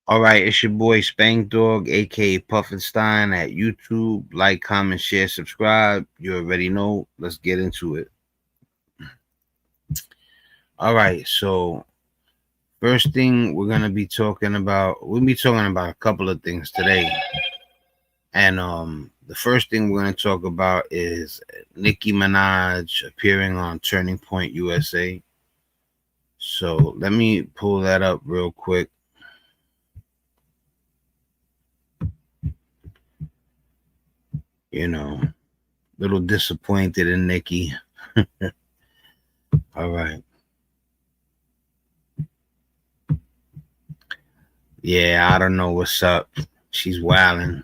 All right, it's your boy Spank Dog, aka Puffinstein at YouTube. Like, comment, share, subscribe. You already know. Let's get into it. All right, so first thing we're gonna be talking about, we'll be talking about a couple of things today. And the first thing we're gonna talk about is Nicki Minaj appearing on Turning Point USA. So let me pull that up real quick. You know, little disappointed in Nicki. All right. Yeah, I don't know what's up. She's wilding.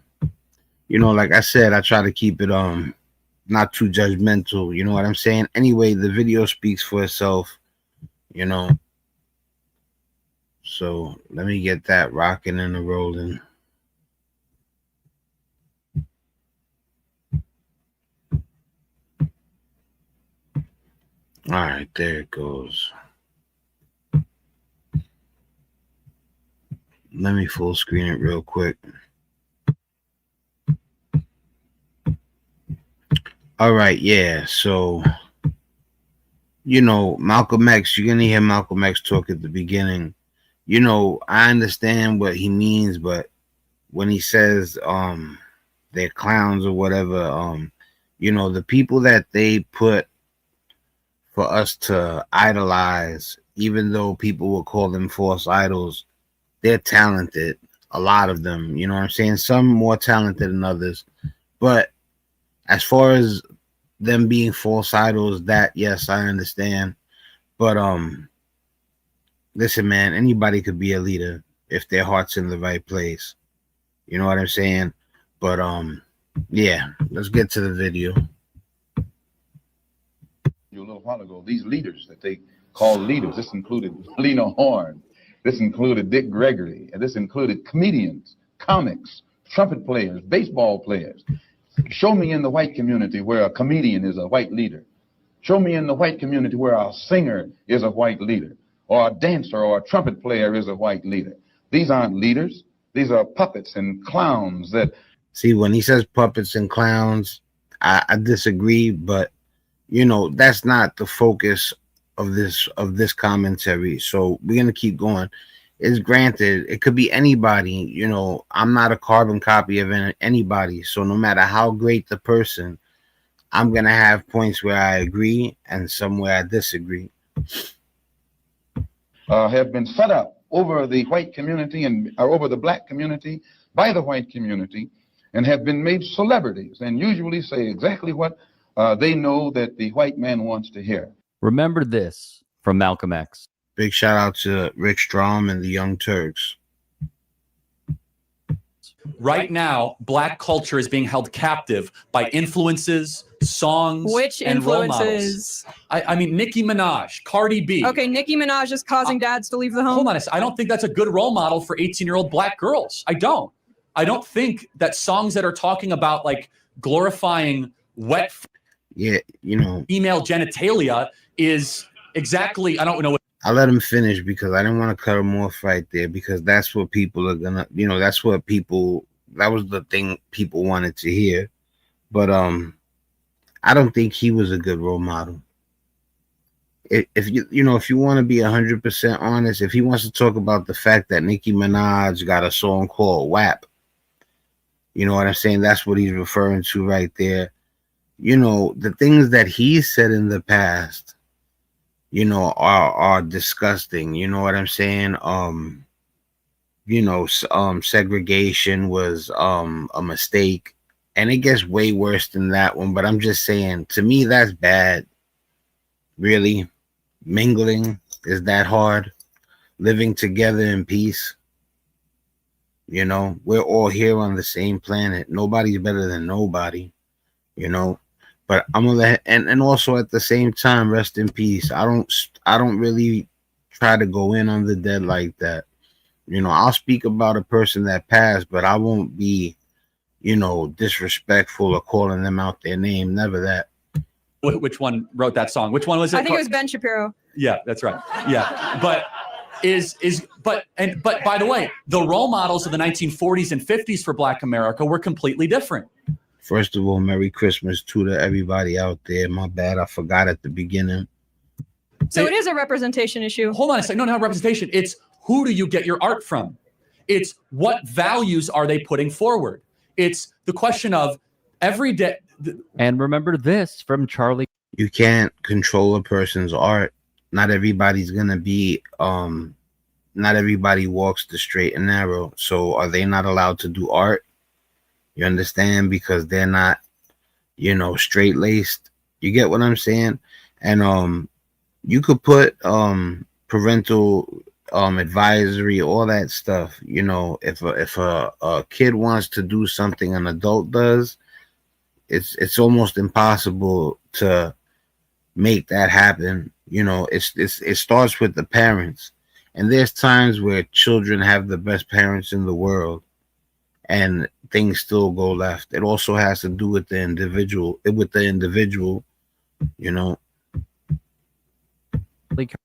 You know, like I said, I try to keep it not too judgmental. You know what I'm saying? Anyway, the video speaks for itself. You know. So let me get that rocking and rolling. All right, there it goes. Let me full screen it real quick. All right, yeah. So, you know, Malcolm X, you're going to hear Malcolm X talk at the beginning. You know, I understand what he means, but when he says they're clowns or whatever, you know, the people that they put for us to idolize, even though people will call them false idols, they're talented. A lot of them, you know what I'm saying? Some more talented than others. But as far as them being false idols, that yes, I understand. But listen, man, anybody could be a leader if their heart's in the right place. You know what I'm saying? But yeah, let's get to the video. A little while ago, these leaders that they call leaders, this included Lena Horne, this included Dick Gregory, and this included comedians, comics, trumpet players, baseball players. Show me in the white community where a comedian is a white leader. Show me in the white community where a singer is a white leader, or a dancer or a trumpet player is a white leader. These aren't leaders. These are puppets and clowns that... See, when he says puppets and clowns, I disagree, but you know, that's not the focus of this commentary. So we're gonna keep going. It's granted, it could be anybody. You know, I'm not a carbon copy of anybody. So no matter how great the person, I'm gonna have points where I agree and some where I disagree. Have been set up over the white community and over the black community by the white community, and have been made celebrities, and usually say exactly what they know that the white man wants to hear. Remember this from Malcolm X. Big shout out to Rick Strom and the Young Turks. Right now, black culture is being held captive by influences, songs, and role models. I mean, Nicki Minaj, Cardi B. Okay, Nicki Minaj is causing dads to leave the home. Hold on a second. I don't think that's a good role model for 18-year-old black girls. I don't think that songs that are talking about like glorifying wet, yeah, you know, female genitalia is exactly, I don't know what. I let him finish because I didn't want to cut him off right there, because that's what people are gonna, you know, that's what people, that was the thing people wanted to hear. But I don't think he was a good role model. If you know, if you want to be 100% honest, if he wants to talk about the fact that Nicki Minaj got a song called WAP, you know what I'm saying? That's what he's referring to right there. You know, the things that he said in the past, you know, are disgusting. You know what I'm saying? You know, segregation was a mistake, and it gets way worse than that one. But I'm just saying, to me, that's bad. Really, mingling is that hard? Living together in peace. You know, we're all here on the same planet. Nobody's better than nobody. You know. But I'm gonna let, and also at the same time, rest in peace. I don't really try to go in on the dead like that. You know, I'll speak about a person that passed, but I won't be, you know, disrespectful or calling them out their name. Never that. Which one wrote that song? Which one was it? I think it was Ben Shapiro. Yeah, that's right. Yeah, but but by the way, the role models of the 1940s and 50s for Black America were completely different. First of all, Merry Christmas to everybody out there. My bad, I forgot at the beginning. So it is a representation issue. Hold on a second. No, not representation. It's who do you get your art from? It's what values are they putting forward? It's the question of every day. And remember this from Charlie. You can't control a person's art. Not everybody's gonna be not everybody walks the straight and narrow. So are they not allowed to do art? You understand? Because they're not, straight laced. You get what I'm saying? And you could put parental advisory, all that stuff. If a kid wants to do something an adult does, it's almost impossible to make that happen. It starts with the parents. And there's times where children have the best parents in the world and things still go left. It also has to do with the individual,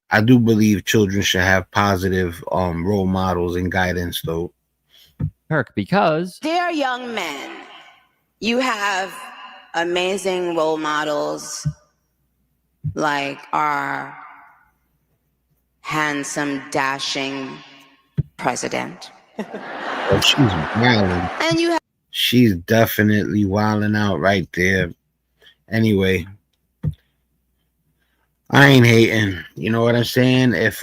I do believe children should have positive role models and guidance though. Kirk, because dear young men, you have amazing role models like our handsome, dashing president. Oh, she's wilding. And she's definitely wilding out right there. Anyway, I ain't hating. You know what I'm saying? If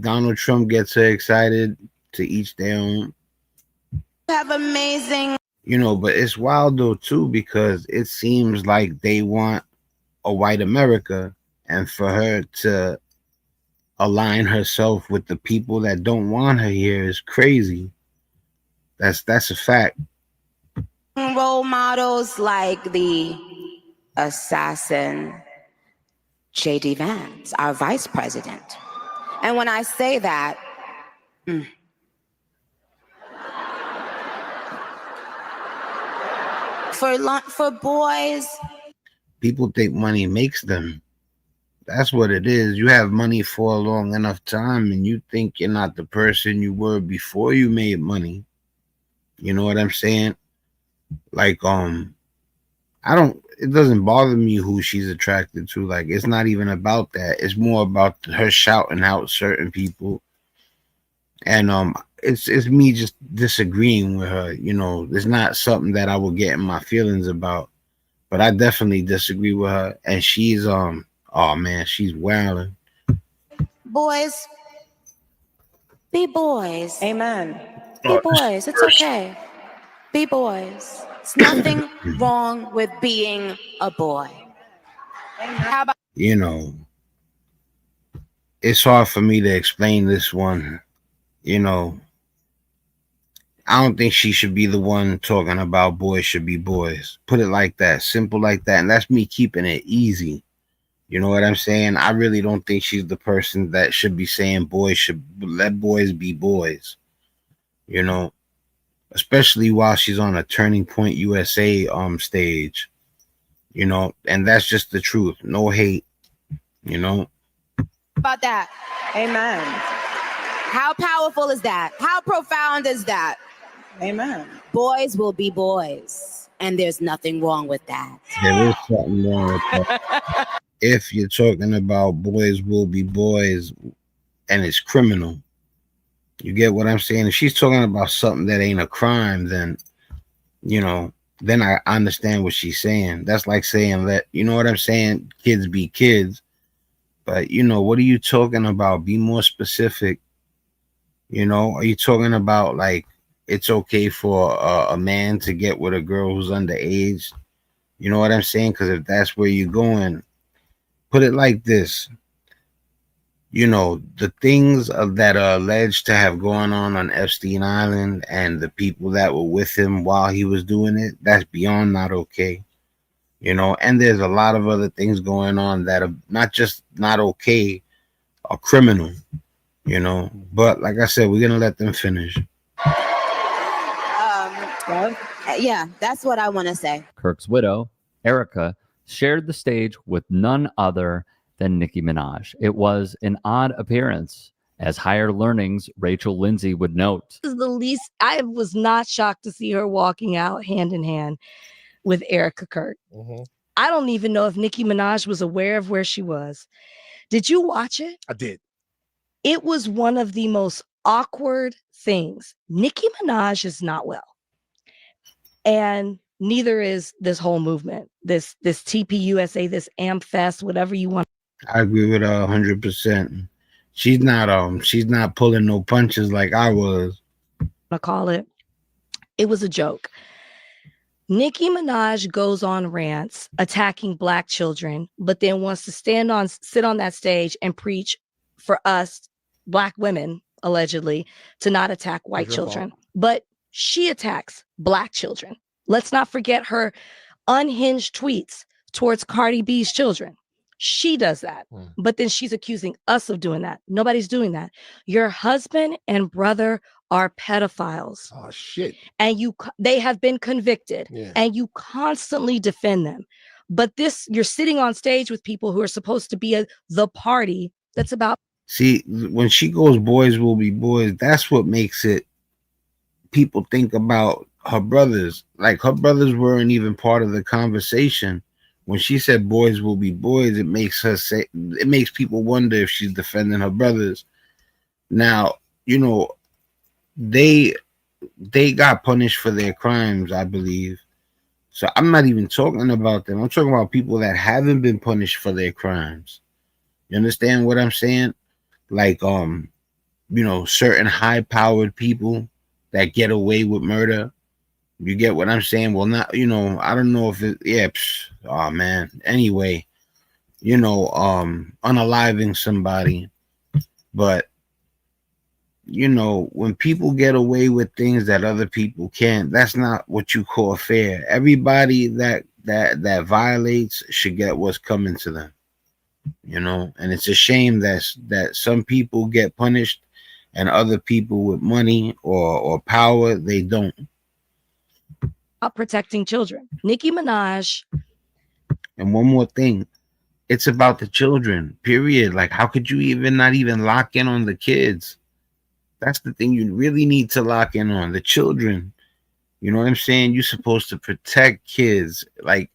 Donald Trump gets her excited, to each their own. Have amazing. But it's wild though too, because it seems like they want a white America, and for her to align herself with the people that don't want her here is crazy. That's a fact. Role models like the assassin J.D. Vance, our vice president. And when I say that, for boys, people think money makes them. That's what it is. You have money for a long enough time and you think you're not the person you were before you made money. You know what I'm saying? Like, it doesn't bother me who she's attracted to. Like, it's not even about that. It's more about her shouting out certain people. And it's me just disagreeing with her. It's not something that I would get in my feelings about. But I definitely disagree with her. And she's oh man, she's wilding. Boys, be boys. Amen. Be boys. It's okay. Be boys. It's nothing wrong with being a boy. How about it's hard for me to explain this one. I don't think she should be the one talking about boys should be boys. Put it like that, simple like that. And that's me keeping it easy. You know what I'm saying? I really don't think she's the person that should be saying boys should let boys be boys. Especially while she's on a Turning Point USA stage. And that's just the truth. No hate. about that? Amen. How powerful is that? How profound is that? Amen. Boys will be boys, and there's nothing wrong with that. There is something wrong with that. If you're talking about boys will be boys and it's criminal, you get what I'm saying? If she's talking about something that ain't a crime, then, then I understand what she's saying. That's like saying that, you know what I'm saying? Kids be kids. But, what are you talking about? Be more specific. Are you talking about like it's okay for a man to get with a girl who's underage? You know what I'm saying? Because if that's where you're going, put it like this. The things that are alleged to have gone on Epstein Island and the people that were with him while he was doing it, that's beyond not okay. And there's a lot of other things going on that are not just not okay, are criminal, But like I said, we're going to let them finish. Yeah, that's what I want to say. Kirk's widow, Erica, shared the stage with none other than Nicki Minaj. It was an odd appearance. As Higher Learning's Rachel Lindsay would note. This is the least, I was not shocked to see her walking out hand in hand with Erica Kirk. I don't even know if Nicki Minaj was aware of where she was. Did you watch it? I did. It was one of the most awkward things. Nicki Minaj is not well. And neither is this whole movement, this TPUSA, this AmFest, whatever you want. I agree with her 100%. She's not pulling no punches like I was. I call it. It was a joke. Nicki Minaj goes on rants attacking Black children, but then wants to sit on that stage and preach for us Black women, allegedly, to not attack white children. But she attacks Black children. Let's not forget her unhinged tweets towards Cardi B's children. She does that, but then she's accusing us of doing that. Nobody's doing that. Your husband and brother are pedophiles. Oh shit! And they have been convicted, and you constantly defend them. But you're sitting on stage with people who are supposed to be the party that's about. See, when she goes, boys will be boys. That's what makes it. People think about her brothers. Like her brothers weren't even part of the conversation. When she said boys will be boys, it makes people wonder if she's defending her brothers. Now, they got punished for their crimes, I believe. So I'm not even talking about them. I'm talking about people that haven't been punished for their crimes. You understand what I'm saying? Like, certain high-powered people that get away with murder. You get what I'm saying? Well, not, I don't know if oh man. Anyway, unaliving somebody. But, when people get away with things that other people can't, that's not what you call fair. Everybody that violates should get what's coming to them. And it's a shame that some people get punished and other people with money or power, they don't. Protecting children. Nicki Minaj. And one more thing, it's about the children, period. Like, how could you not even lock in on the kids? That's the thing you really need to lock in on, the children. You know what I'm saying? You're supposed to protect kids. Like,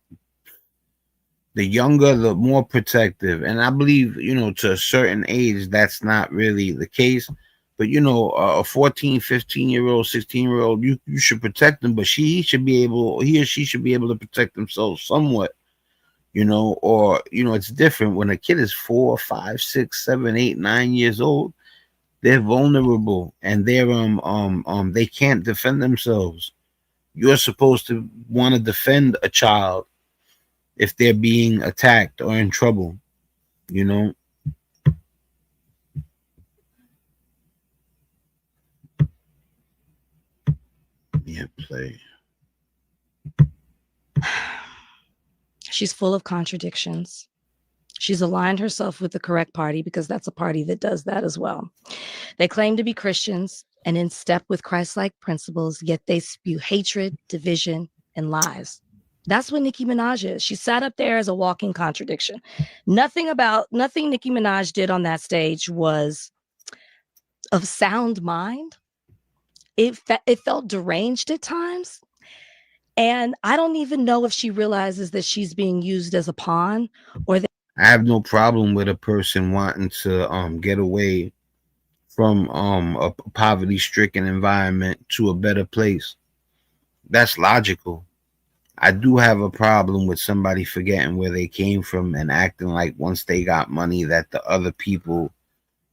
the younger, the more protective. And I believe, to a certain age, that's not really the case. But, a 14, 15-year-old, 16-year-old, you should protect them, but he or she should be able to protect themselves somewhat, or, it's different. When a kid is 4, 5, 6, 7, 8, 9 years old, they're vulnerable and they can't defend themselves. You're supposed to want to defend a child if they're being attacked or in trouble, Yeah, play. She's full of contradictions. She's aligned herself with the correct party because that's a party that does that as well. They claim to be Christians and in step with Christ-like principles, yet they spew hatred, division, and lies. That's what Nicki Minaj is. She sat up there as a walking contradiction. Nothing Nicki Minaj did on that stage was of sound mind. It felt deranged at times. And I don't even know if she realizes that she's being used as a pawn or that. I have no problem with a person wanting to get away from a poverty-stricken environment to a better place. That's logical. I do have a problem with somebody forgetting where they came from and acting like once they got money that the other people,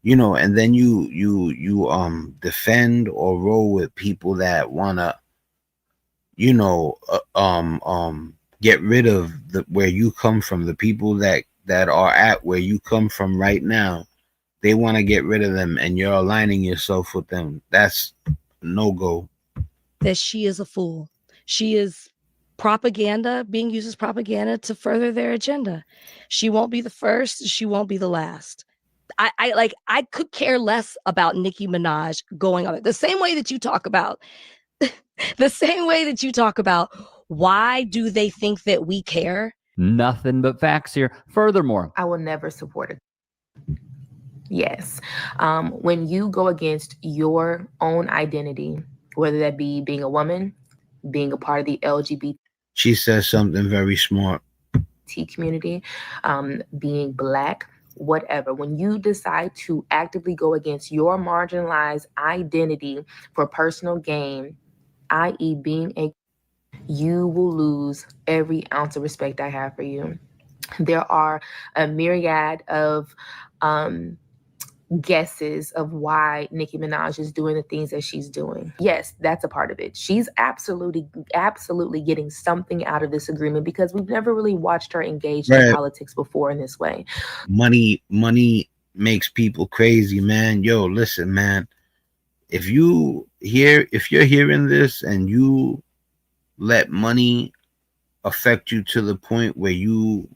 and then you defend or roll with people that wanna, get rid of where you come from, the people that are at where you come from right now. They want to get rid of them and you're aligning yourself with them. That's no-go. That she is a fool. She is propaganda, being used as propaganda to further their agenda. She won't be the first. She won't be the last. I could care less about Nicki Minaj going on it. The same way that you talk about why do they think that we care? Nothing but facts here. Furthermore, I will never support it. Yes. When you go against your own identity, whether that be being a woman, being a part of the LGBT She says something very smart. community, being Black, whatever, when you decide to actively go against your marginalized identity for personal gain, i.e., being a, you will lose every ounce of respect I have for you. There are a myriad of guesses of why Nicki Minaj is doing the things that she's doing. Yes, that's a part of it. She's absolutely getting something out of this agreement because we've never really watched her engaged in politics before in this way. Money makes people crazy, man. Yo, listen, man. If you're hearing this and you let money affect you to the point where you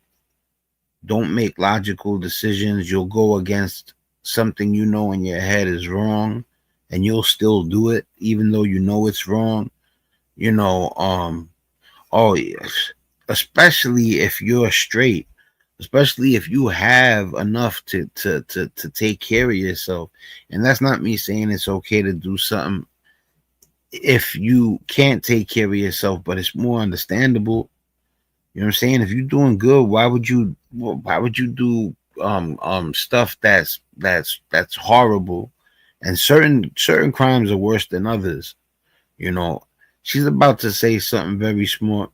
don't make logical decisions, you'll go against something you know in your head is wrong, and you'll still do it even though you know it's wrong. Oh yes, especially if you're straight, especially if you have enough to take care of yourself. And that's not me saying it's okay to do something if you can't take care of yourself, but it's more understandable. You know what I'm saying? If you're doing good, why would you do stuff that's horrible? And certain crimes are worse than others. She's about to say something very smart.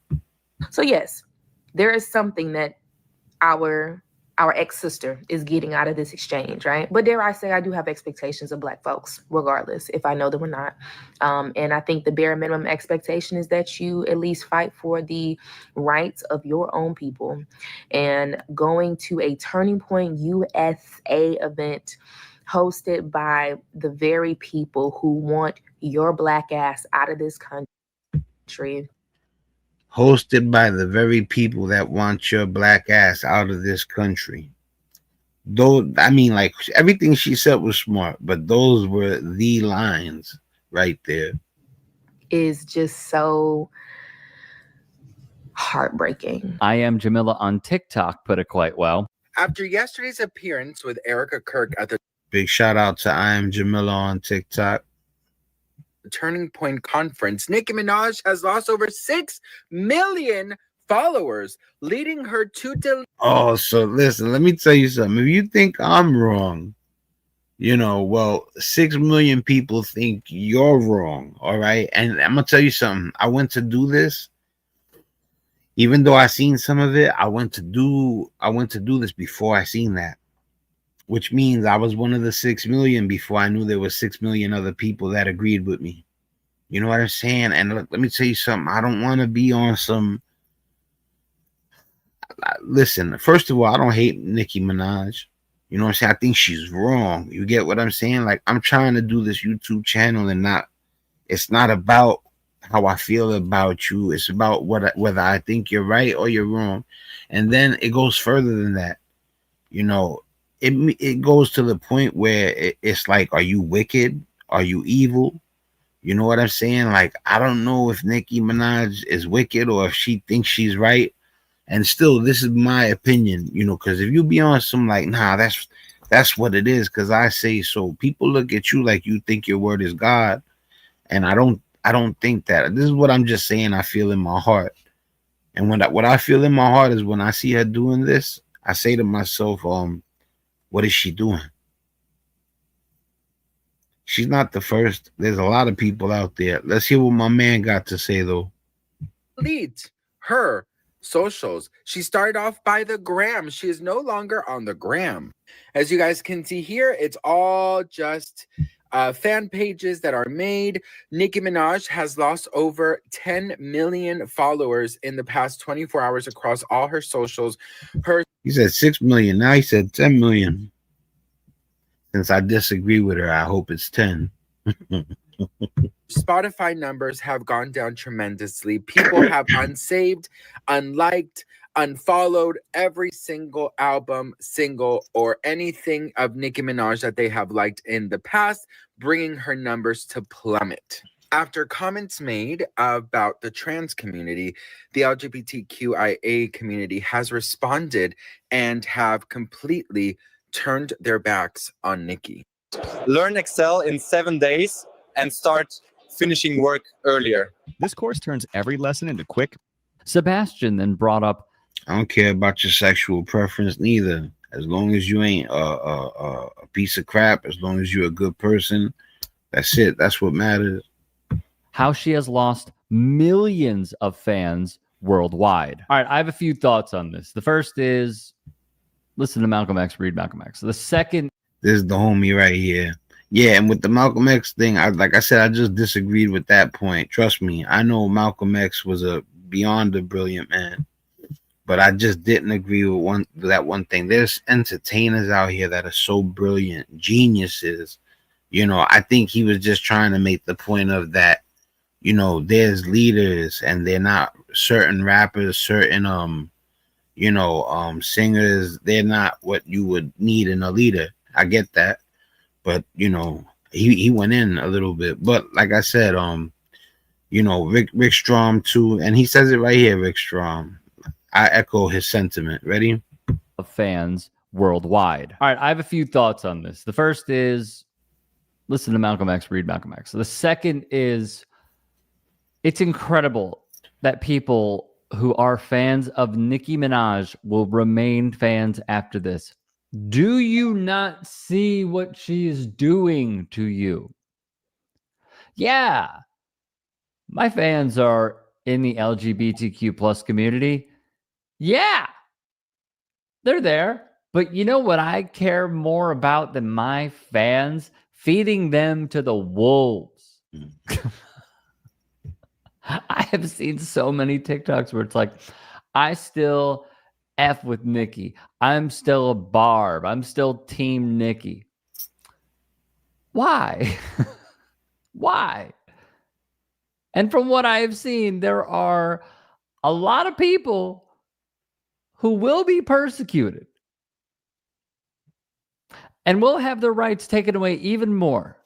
So yes, there is something that our ex-sister is getting out of this exchange, right? But dare I say, I do have expectations of Black folks, regardless if I know them or not. And I think the bare minimum expectation is that you at least fight for the rights of your own people. And going to a Turning Point USA event hosted by the very people who want your Black ass out of this country. Hosted by the very people that want your Black ass out of this country. Though, I mean, like, everything she said was smart, but those were the lines right there. Is just so heartbreaking. I Am Jamila on TikTok put it quite well. After yesterday's appearance with Erica Kirk at the Big shout out to I Am Jamila on TikTok. Turning Point conference, Nicki Minaj has lost over 6 million followers, leading her to Oh, so listen, let me tell you something. If you think I'm wrong, 6 million people think you're wrong. All right. And I'm gonna tell you something. I went to do this. Even though I seen some of it, I went to do this before I seen that. Which means I was one of the 6 million before I knew there were 6 million other people that agreed with me. You know what I'm saying? And look, let me tell you something. I don't want to be on some. Listen, first of all, I don't hate Nicki Minaj. You know what I'm saying? I think she's wrong. You get what I'm saying? Like, I'm trying to do this YouTube channel and it's not about how I feel about you. It's about whether I think you're right or you're wrong. And then it goes further than that. It goes to the point where it's like, are you wicked? Are you evil? You know what I'm saying? Like, I don't know if Nicki Minaj is wicked or if she thinks she's right. And still, this is my opinion, because if you be on some like, nah, that's what it is, because I say so. People look at you like you think your word is God. And I don't think that. This is what I'm just saying I feel in my heart. And what I feel in my heart is when I see her doing this, I say to myself, what is she doing? She's not the first. There's a lot of people out there. Let's hear what my man got to say, though. delete her socials. She started off by the gram. She is no longer on the gram. As you guys can see here, it's all just fan pages that are made. Nicki Minaj has lost over 10 million followers in the past 24 hours across all her socials. He said 6 million. Now he said 10 million. Since I disagree with her, I hope it's 10. Spotify numbers have gone down tremendously. People have unsaved, unliked, unfollowed every single album, single, or anything of Nicki Minaj that they have liked in the past, bringing her numbers to plummet. After comments made about the trans community, the LGBTQIA community has responded and have completely turned their backs on Nicki. Learn Excel in 7 days and start finishing work earlier. This course turns every lesson into quick. Sebastian then brought up, I don't care about your sexual preference neither. As long as you ain't a piece of crap, as long as you're a good person, that's it. That's what matters. how she has lost millions of fans worldwide. All right, I have a few thoughts on this. The first is listen to Malcolm X, read Malcolm X. The second, this is the homie right here. Yeah, and with the Malcolm X thing, like I said, I just disagreed with that point. Trust me, I know Malcolm X was a beyond a brilliant man, but I just didn't agree with that one thing. There's entertainers out here that are so brilliant, geniuses. You know, I think he was just trying to make the point of that. You know, there's leaders, and they're not certain rappers, certain singers. They're not what you would need in a leader. I get that, but you know, he went in a little bit. But like I said, Rick Strom too, and he says it right here, Rick Strom. I echo his sentiment. Ready? of fans worldwide. All right, I have a few thoughts on this. The first is listen to Malcolm X, read Malcolm X. The second is it's incredible that people who are fans of Nicki Minaj will remain fans after this. Do you not see what she is doing to you? Yeah, my fans are in the LGBTQ plus community. Yeah, they're there. But you know what I care more about than my fans? Feeding them to the wolves. I have seen so many TikToks where it's like, I still F with Nicki. I'm still a Barb. I'm still Team Nicki. Why? Why? And from what I have seen, there are a lot of people who will be persecuted and will have their rights taken away even more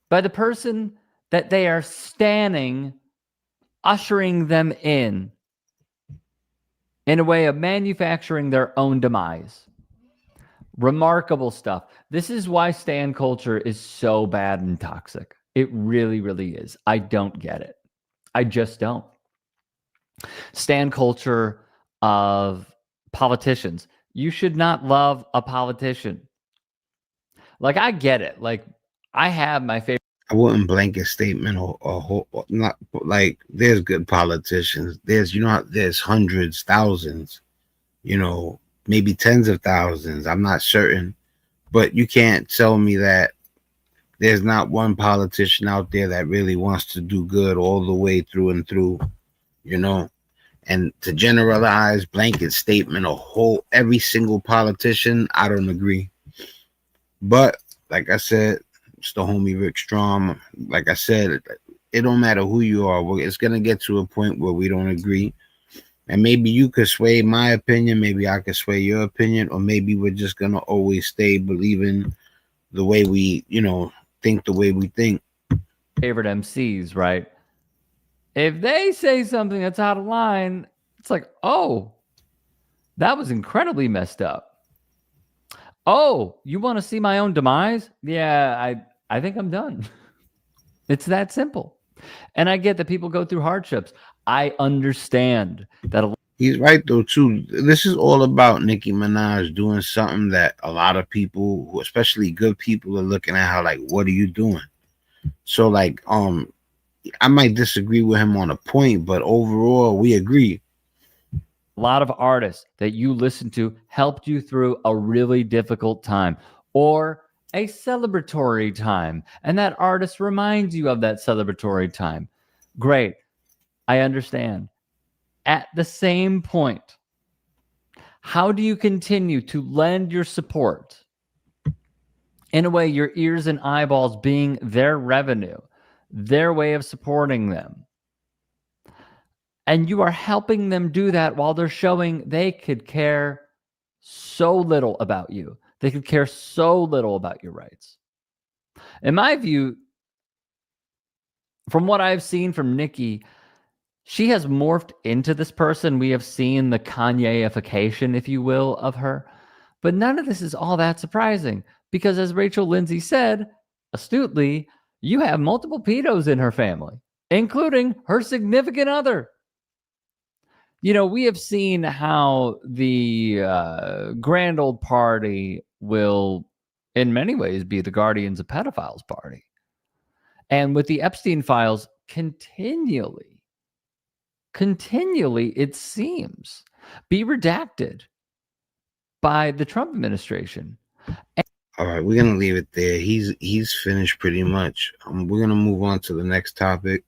by the person that they are standing, ushering them in a way of manufacturing their own demise. Remarkable stuff. This is why stan culture is so bad and toxic. It really, really is. I don't get it. I just don't. Stan culture of politicians. You should not love a politician. Like, I get it. Like, I have my favorite. I wouldn't blanket statement or not like there's good politicians. There's hundreds, thousands, maybe tens of thousands. I'm not certain, but you can't tell me that there's not one politician out there that really wants to do good all the way through and through, and to generalize blanket statement every single politician, I don't agree. But like I said, it's the homie Rick Strom. Like I said, it don't matter who you are. It's going to get to a point where we don't agree. And maybe you could sway my opinion. Maybe I could sway your opinion. Or maybe we're just going to always stay believing the way we, think the way we think. Favorite MCs, right? If they say something that's out of line, it's like, oh, that was incredibly messed up. Oh, you want to see my own demise? Yeah, I think I'm done. It's that simple. And I get that people go through hardships. I understand that. He's right, though, too. This is all about Nicki Minaj doing something that a lot of people, especially good people, are looking at her like, what are you doing? So, like, I might disagree with him on a point, but overall, we agree. A lot of artists that you listen to helped you through a really difficult time or a celebratory time, and that artist reminds you of that celebratory time. Great. I understand. At the same point, how do you continue to lend your support in a way your ears and eyeballs being their revenue, their way of supporting them? And you are helping them do that while they're showing they could care so little about you. They could care so little about your rights. In my view, from what I've seen from Nicki, she has morphed into this person. We have seen the Kanye-ification, if you will, of her. But none of this is all that surprising because, as Rachel Lindsay said astutely, you have multiple pedos in her family, including her significant other. You know, we have seen how the grand old party will, in many ways, be the guardians of pedophiles party. And with the Epstein files, continually, it seems, be redacted by the Trump administration. All right, we're gonna leave it there. He's finished pretty much. We're gonna move on to the next topic.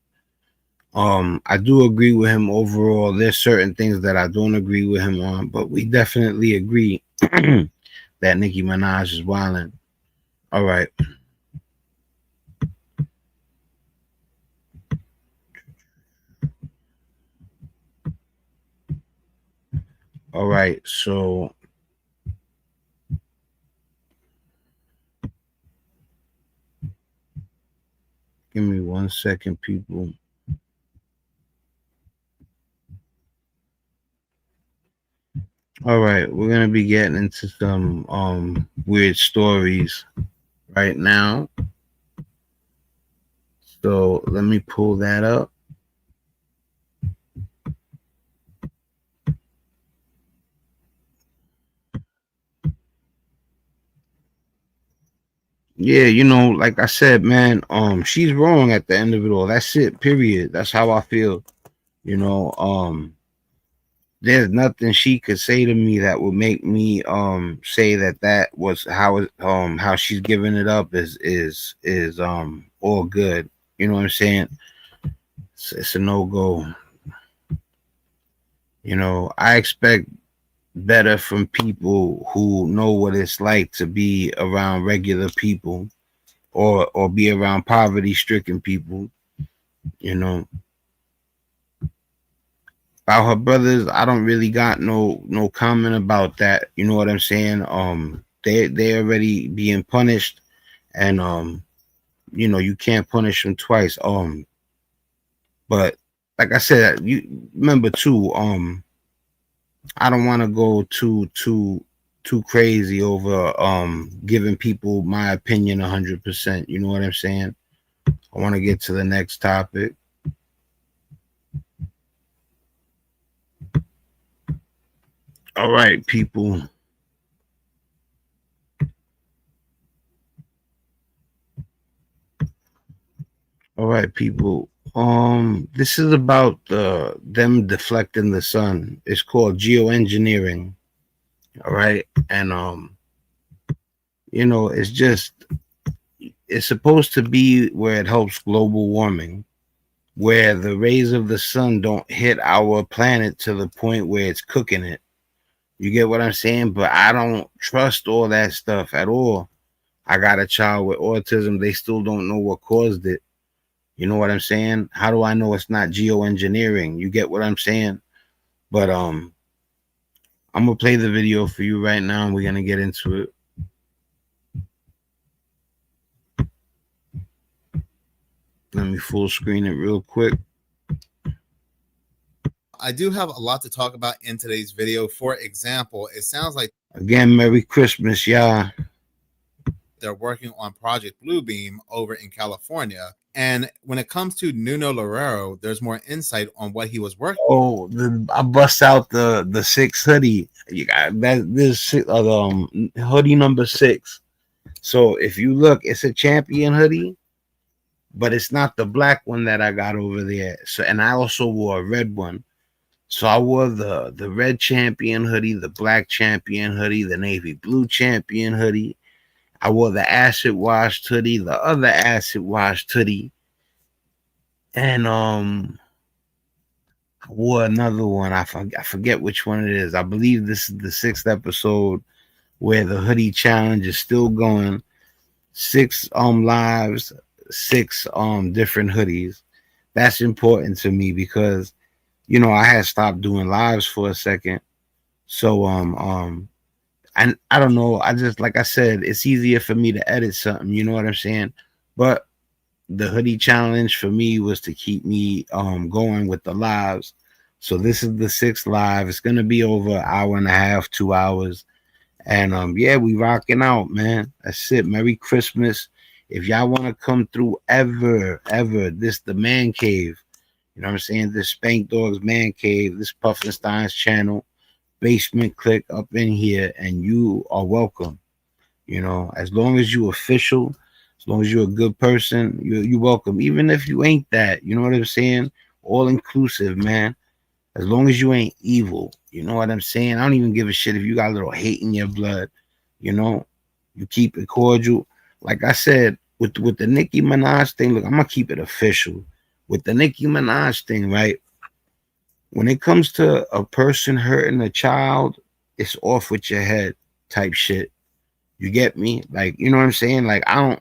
I do agree with him overall. There's certain things that I don't agree with him on, but we definitely agree that Nicki Minaj is wilding. All right. All right, so give me 1 second, people. All right, we're gonna be getting into some weird stories right now. So let me pull that up. Yeah, you know, like I said, man, she's wrong at the end of it all. That's it, period. That's how I feel. You know, there's nothing she could say to me that would make me say that was how she's giving it up is all good. You know what I'm saying? It's a no-go. You know, I expect better from people who know what it's like to be around regular people or be around poverty-stricken people. You know, about her brothers, I don't really got no comment about that. You know what I'm saying? They already being punished, and you know, you can't punish them twice. But like I said, you remember too. I don't want to go too crazy over giving people my opinion 100%. You know what I'm saying? I want to get to the next topic. All right, people. All right, people. This is about them deflecting the sun. It's called geoengineering. All right, and you know, it's supposed to be where it helps global warming, where the rays of the sun don't hit our planet to the point where it's cooking it. You get what I'm saying? But I don't trust all that stuff at all. I got a child with autism. They still don't know what caused it. You know what I'm saying? How do I know it's not geoengineering? You get what I'm saying? But I'm gonna play the video for you right now, and we're gonna get into it. Let me full screen it real quick. I do have a lot to talk about in today's video. For example, it sounds like, again, Merry Christmas, y'all. They're working on Project Bluebeam over in California. And when it comes to Nuno Loureiro, there's more insight on what he was working. Oh, I bust out the 6 hoodie. You got that. This hoodie number 6. So if you look, it's a champion hoodie, but it's not the black one that I got over there. So, and I also wore a red one. So I wore the red champion hoodie, the black champion hoodie, the navy blue champion hoodie. I wore the acid washed hoodie, the other acid washed hoodie, and I wore another one. I forget which one it is. I believe this is the 6th episode where the hoodie challenge is still going. 6 lives, 6 different hoodies. That's important to me because, you know, I had stopped doing lives for a second. So I don't know. I just, like I said, it's easier for me to edit something. You know what I'm saying? But the hoodie challenge for me was to keep me going with the lives. So this is the 6th live. It's gonna be over an hour and a half, 2 hours. And yeah, we rocking out, man. That's it. Merry Christmas. If y'all want to come through ever, this the man cave. You know what I'm saying? This Spank Dog's man cave, this Puffinstein's channel, basement click up in here, and you are welcome. You know, as long as you official, as long as you're a good person, you welcome. Even if you ain't that, you know what I'm saying? All inclusive, man. As long as you ain't evil, you know what I'm saying? I don't even give a shit if you got a little hate in your blood, you know. You keep it cordial. Like I said, with the Nicki Minaj thing, look, I'm gonna keep it official. With the Nicki Minaj thing, right? When it comes to a person hurting a child, it's off with your head type shit. You get me? Like, you know what I'm saying? Like, I don't,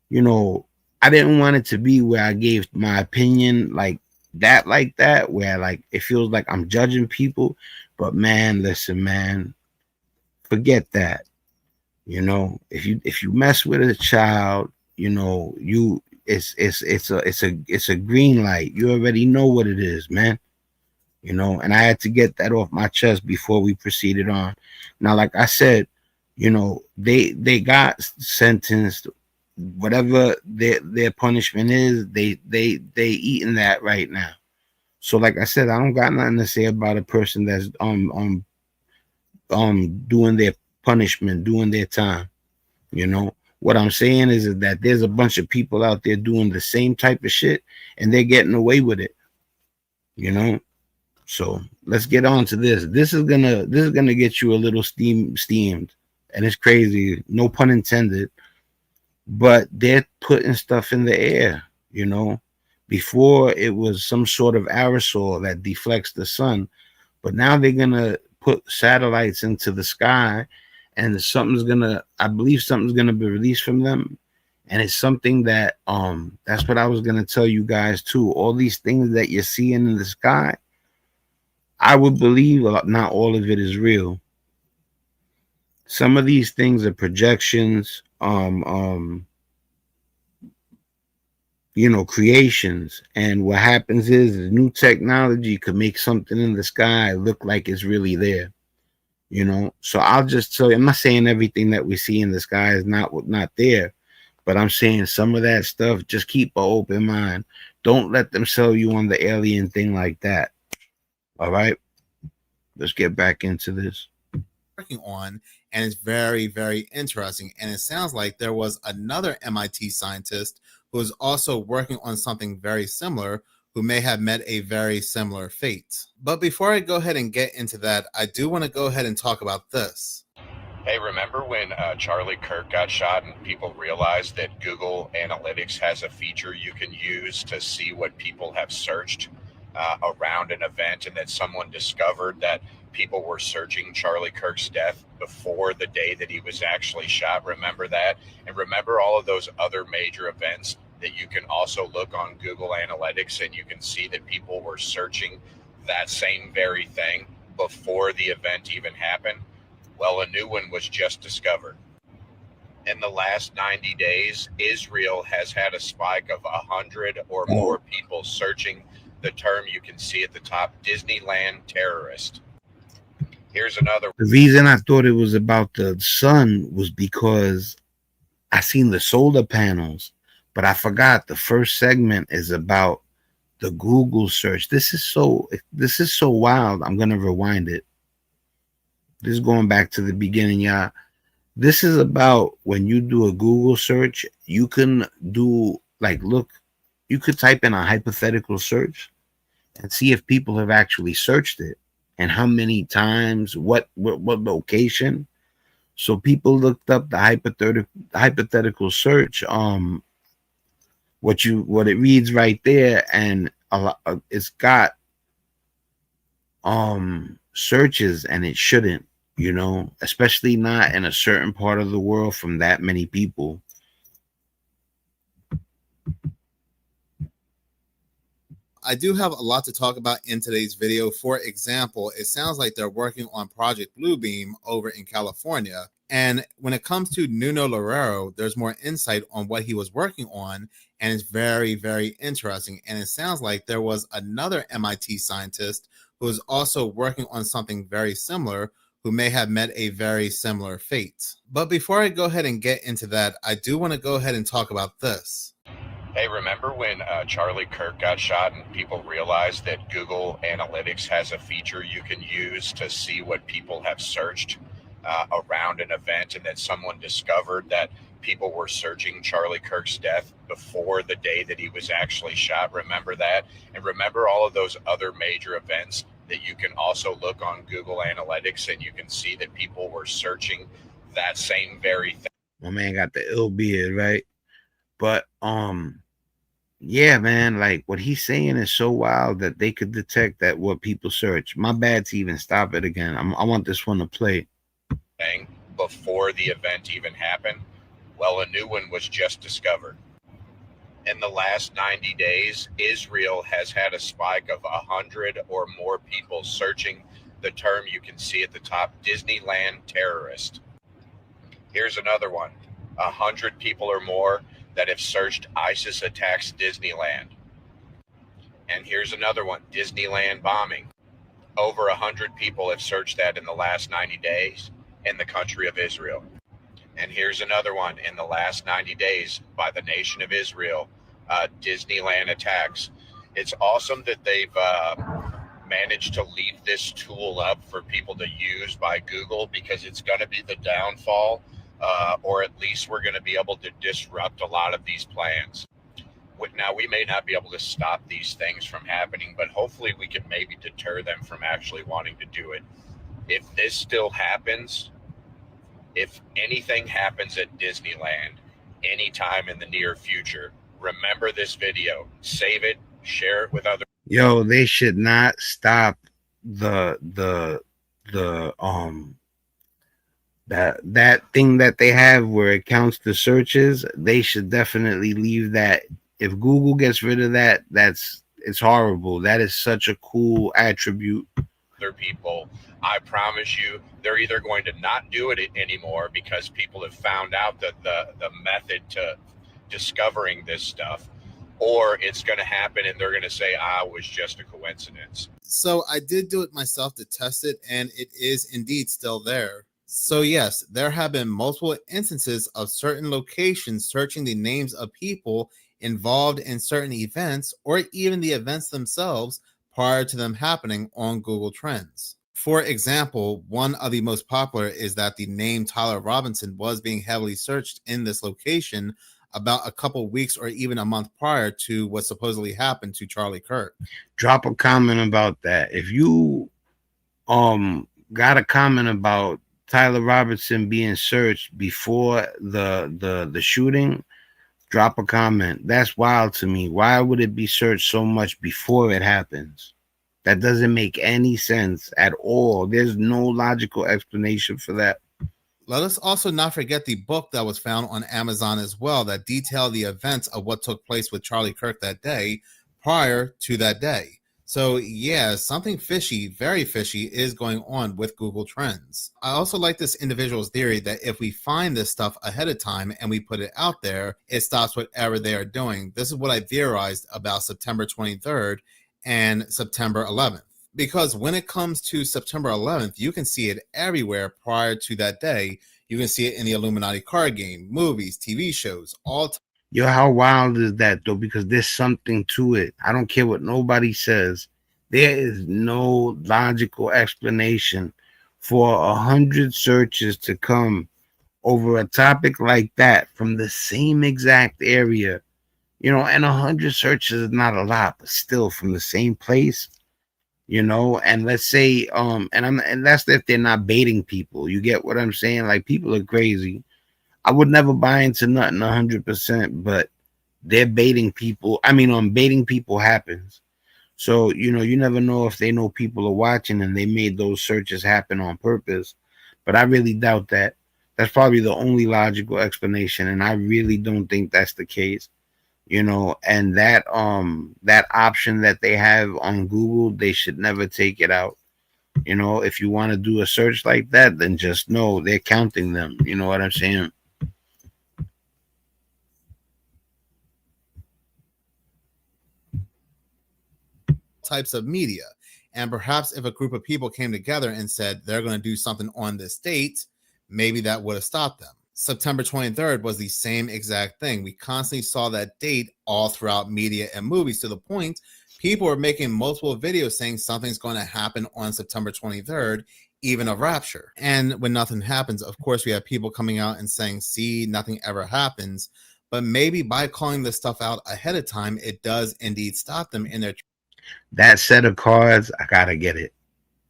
you know, I didn't want it to be where I gave my opinion like that, where like it feels like I'm judging people. But man, listen, man, forget that. You know, if you mess with a child, you know, it's a green light. You already know what it is, man. You know, and I had to get that off my chest before we proceeded on. Now, like I said, you know, they got sentenced. Whatever their punishment is, they eating that right now. So, like I said, I don't got nothing to say about a person that's doing their punishment, doing their time. You know what I'm saying is that there's a bunch of people out there doing the same type of shit, and they're getting away with it. You know. So let's get on to this. This is gonna get you a little steamed, and it's crazy. No pun intended. But they're putting stuff in the air, you know. Before it was some sort of aerosol that deflects the sun, but now they're gonna put satellites into the sky, and I believe something's gonna be released from them, and it's something that that's what I was gonna tell you guys too. All these things that you're seeing in the sky, I would believe not all of it is real. Some of these things are projections, you know, creations. And what happens is new technology could make something in the sky look like it's really there. You know, so I'll just tell you, I'm not saying everything that we see in the sky is not there, but I'm saying some of that stuff, just keep an open mind. Don't let them sell you on the alien thing like that. All right, let's get back into this. Working on, and it's very, very interesting. And it sounds like there was another MIT scientist who is also working on something very similar, who may have met a very similar fate. But before I go ahead and get into that, I do want to go ahead and talk about this. Hey, remember when Charlie Kirk got shot and people realized that Google Analytics has a feature you can use to see what people have searched around an event, and that someone discovered that people were searching Charlie Kirk's death before the day that he was actually shot? Remember that? And remember all of those other major events that you can also look on Google Analytics, and you can see that people were searching that same very thing before the event even happened? Well, a new one was just discovered. In the last 90 days, Israel has had a spike of 100 or more people searching the term you can see at the top, Disneyland terrorist. Here's another. The reason I thought it was about the sun was because I seen the solar panels, but I forgot the first segment is about the Google search. This is so wild. I'm gonna rewind it. This is going back to the beginning, y'all. This is about when you do a Google search, you can do you could type in a hypothetical search and see if people have actually searched it and how many times, what location. So people looked up the hypothetical search, what it reads right there, and it's got searches, and it shouldn't, you know, especially not in a certain part of the world from that many people. I do have a lot to talk about in today's video. For example, it sounds like they're working on Project Bluebeam over in California. And when it comes to Nuno Loureiro, there's more insight on what he was working on, and it's very, very interesting. And it sounds like there was another MIT scientist who was also working on something very similar, who may have met a very similar fate. But before I go ahead and get into that, I do want to go ahead and talk about this. Hey, remember when Charlie Kirk got shot and people realized that Google Analytics has a feature you can use to see what people have searched around an event, and that someone discovered that people were searching Charlie Kirk's death before the day that he was actually shot? Remember that? And remember all of those other major events that you can also look on Google Analytics and you can see that people were searching that same very thing. My man got the ill beard, right? But yeah, man, like what he's saying is so wild that they could detect that what people search. My bad to even stop it again. I want this one to play. Before the event even happened, well, a new one was just discovered. In the last 90 days, Israel has had a spike of 100 or more people searching the term you can see at the top, Disneyland terrorist. Here's another one, 100 people or more that have searched ISIS attacks Disneyland. And here's another one, Disneyland bombing. Over 100 people have searched that in the last 90 days in the country of Israel. And here's another one, in the last 90 days by the nation of Israel, Disneyland attacks. It's awesome that they've managed to leave this tool up for people to use by Google, because it's going to be the downfall, or at least we're going to be able to disrupt a lot of these plans. Now, we may not be able to stop these things from happening, but hopefully we can maybe deter them from actually wanting to do it. If this still happens, if anything happens at Disneyland anytime in the near future, remember this video, save it, share it with others. Yo, they should not stop that thing that they have where it counts the searches. They should definitely leave that. If Google gets rid of that, it's horrible. That is such a cool attribute. Other people, I promise you, they're either going to not do it anymore because people have found out that the method to discovering this stuff, or it's going to happen and they're going to say, it was just a coincidence. So I did do it myself to test it, and it is indeed still there. So yes, there have been multiple instances of certain locations searching the names of people involved in certain events, or even the events themselves prior to them happening on Google Trends. For example, one of the most popular is that the name Tyler Robinson was being heavily searched in this location about a couple weeks or even a month prior to what supposedly happened to Charlie Kirk. Drop a comment about that. If you got a comment about Tyler Robinson being searched before the shooting, drop a comment. That's wild to me. Why would it be searched so much before it happens? That doesn't make any sense at all. There's no logical explanation for that. Let us also not forget the book that was found on Amazon as well that detailed the events of what took place with Charlie Kirk that day prior to that day. So yeah, something fishy, very fishy, is going on with Google Trends. I also like this individual's theory that if we find this stuff ahead of time and we put it out there, it stops whatever they are doing. This is what I theorized about September 23rd and September 11th. Because when it comes to September 11th, you can see it everywhere prior to that day. You can see it in the Illuminati card game, movies, TV shows, all. Yo, how wild is that though? Because there's something to it. I don't care what nobody says. There is no logical explanation for 100 searches to come over a topic like that from the same exact area. You know, and 100 searches is not a lot, but still from the same place. You know, and let's say, and that's if they're not baiting people. You get what I'm saying? Like, people are crazy. I would never buy into nothing 100%, but they're baiting people. I mean, baiting people happens. So, you know, you never know if they know people are watching and they made those searches happen on purpose. But I really doubt that. That's probably the only logical explanation, and I really don't think that's the case. You know, and that option that they have on Google, they should never take it out. You know, if you want to do a search like that, then just know they're counting them. You know what I'm saying? Types of media. And perhaps if a group of people came together and said they're going to do something on this date, maybe that would have stopped them. September 23rd was the same exact thing. We constantly saw that date all throughout media and movies, to the point people were making multiple videos saying something's going to happen on September 23rd, even a rapture. And when nothing happens, of course, we have people coming out and saying, see, nothing ever happens. But maybe by calling this stuff out ahead of time, it does indeed stop them in their... That set of cards, I gotta get it.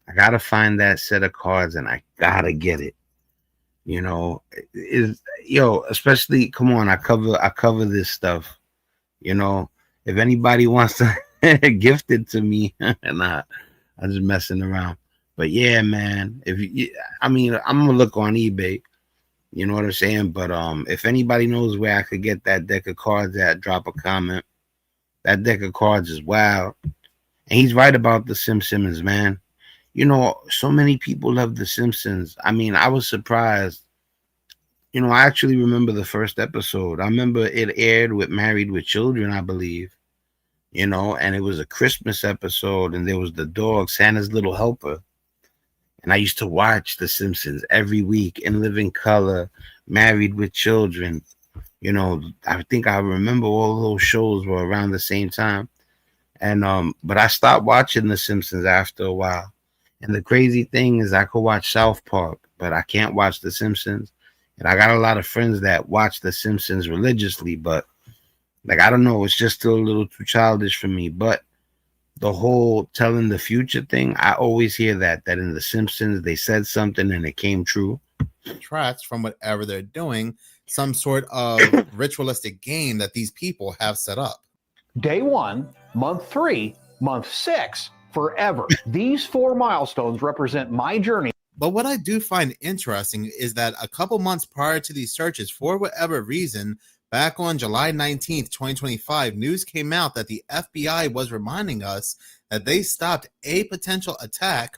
I gotta find that set of cards, and I gotta get it. You know, especially, come on, I cover this stuff. You know, if anybody wants to gift it to me, and I'm just messing around. But yeah, man, I'm gonna look on eBay. You know what I'm saying? But if anybody knows where I could get that deck of cards at, drop a comment. That deck of cards is wild. And he's right about the Simpsons, man. You know, so many people love the Simpsons. I mean, I was surprised. You know, I actually remember the first episode. I remember it aired with Married with Children, I believe. You know, and it was a Christmas episode, and there was the dog, Santa's Little Helper. And I used to watch the Simpsons every week, In Living Color, Married with Children. You know, I think I remember all those shows were around the same time. And but I stopped watching The Simpsons after a while. And the crazy thing is I could watch South Park, but I can't watch The Simpsons. And I got a lot of friends that watch The Simpsons religiously, but like, I don't know, it's just still a little too childish for me. But the whole telling the future thing, I always hear that in The Simpsons, they said something and it came true. Tracks from whatever they're doing, some sort of ritualistic game that these people have set up. Day 1, month 3, month 6, forever. These 4 milestones represent my journey. But what I do find interesting is that a couple months prior to these searches, for whatever reason, back on July 19th, 2025, news came out that the FBI was reminding us that they stopped a potential attack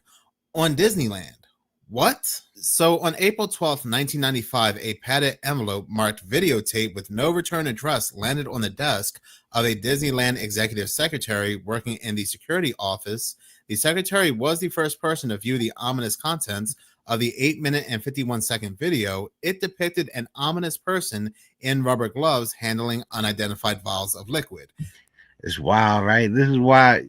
on Disneyland. What? So on April 12th, 1995, a padded envelope marked videotape with no return address landed on the desk of a Disneyland executive secretary working in the security office. The secretary was the first person to view the ominous contents of the 8-minute and 51-second video. It depicted an ominous person in rubber gloves handling unidentified vials of liquid. It's wild, right? This is why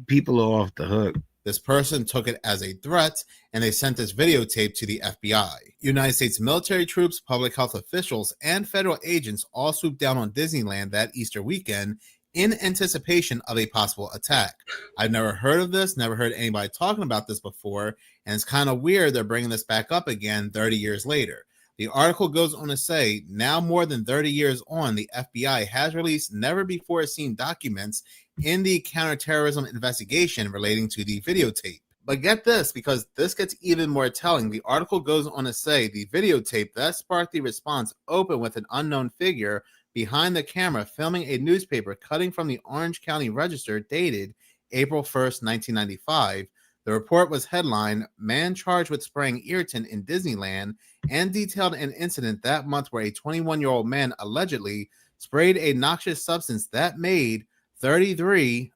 people are off the hook. This person took it as a threat, and they sent this videotape to the FBI. United States military troops, public health officials, and federal agents all swooped down on Disneyland that Easter weekend in anticipation of a possible attack. I've never heard of this, never heard anybody talking about this before, and it's kind of weird they're bringing this back up again 30 years later. The article goes on to say, now more than 30 years on, the FBI has released never-before-seen documents in the counterterrorism investigation relating to the videotape. But get this, because this gets even more telling. The article goes on to say the videotape that sparked the response opened with an unknown figure behind the camera filming a newspaper cutting from the Orange County Register dated April 1st, 1995. The report was headlined, "Man Charged with Spraying Irritant in Disneyland," and detailed an incident that month where a 21-year-old man allegedly sprayed a noxious substance that made 33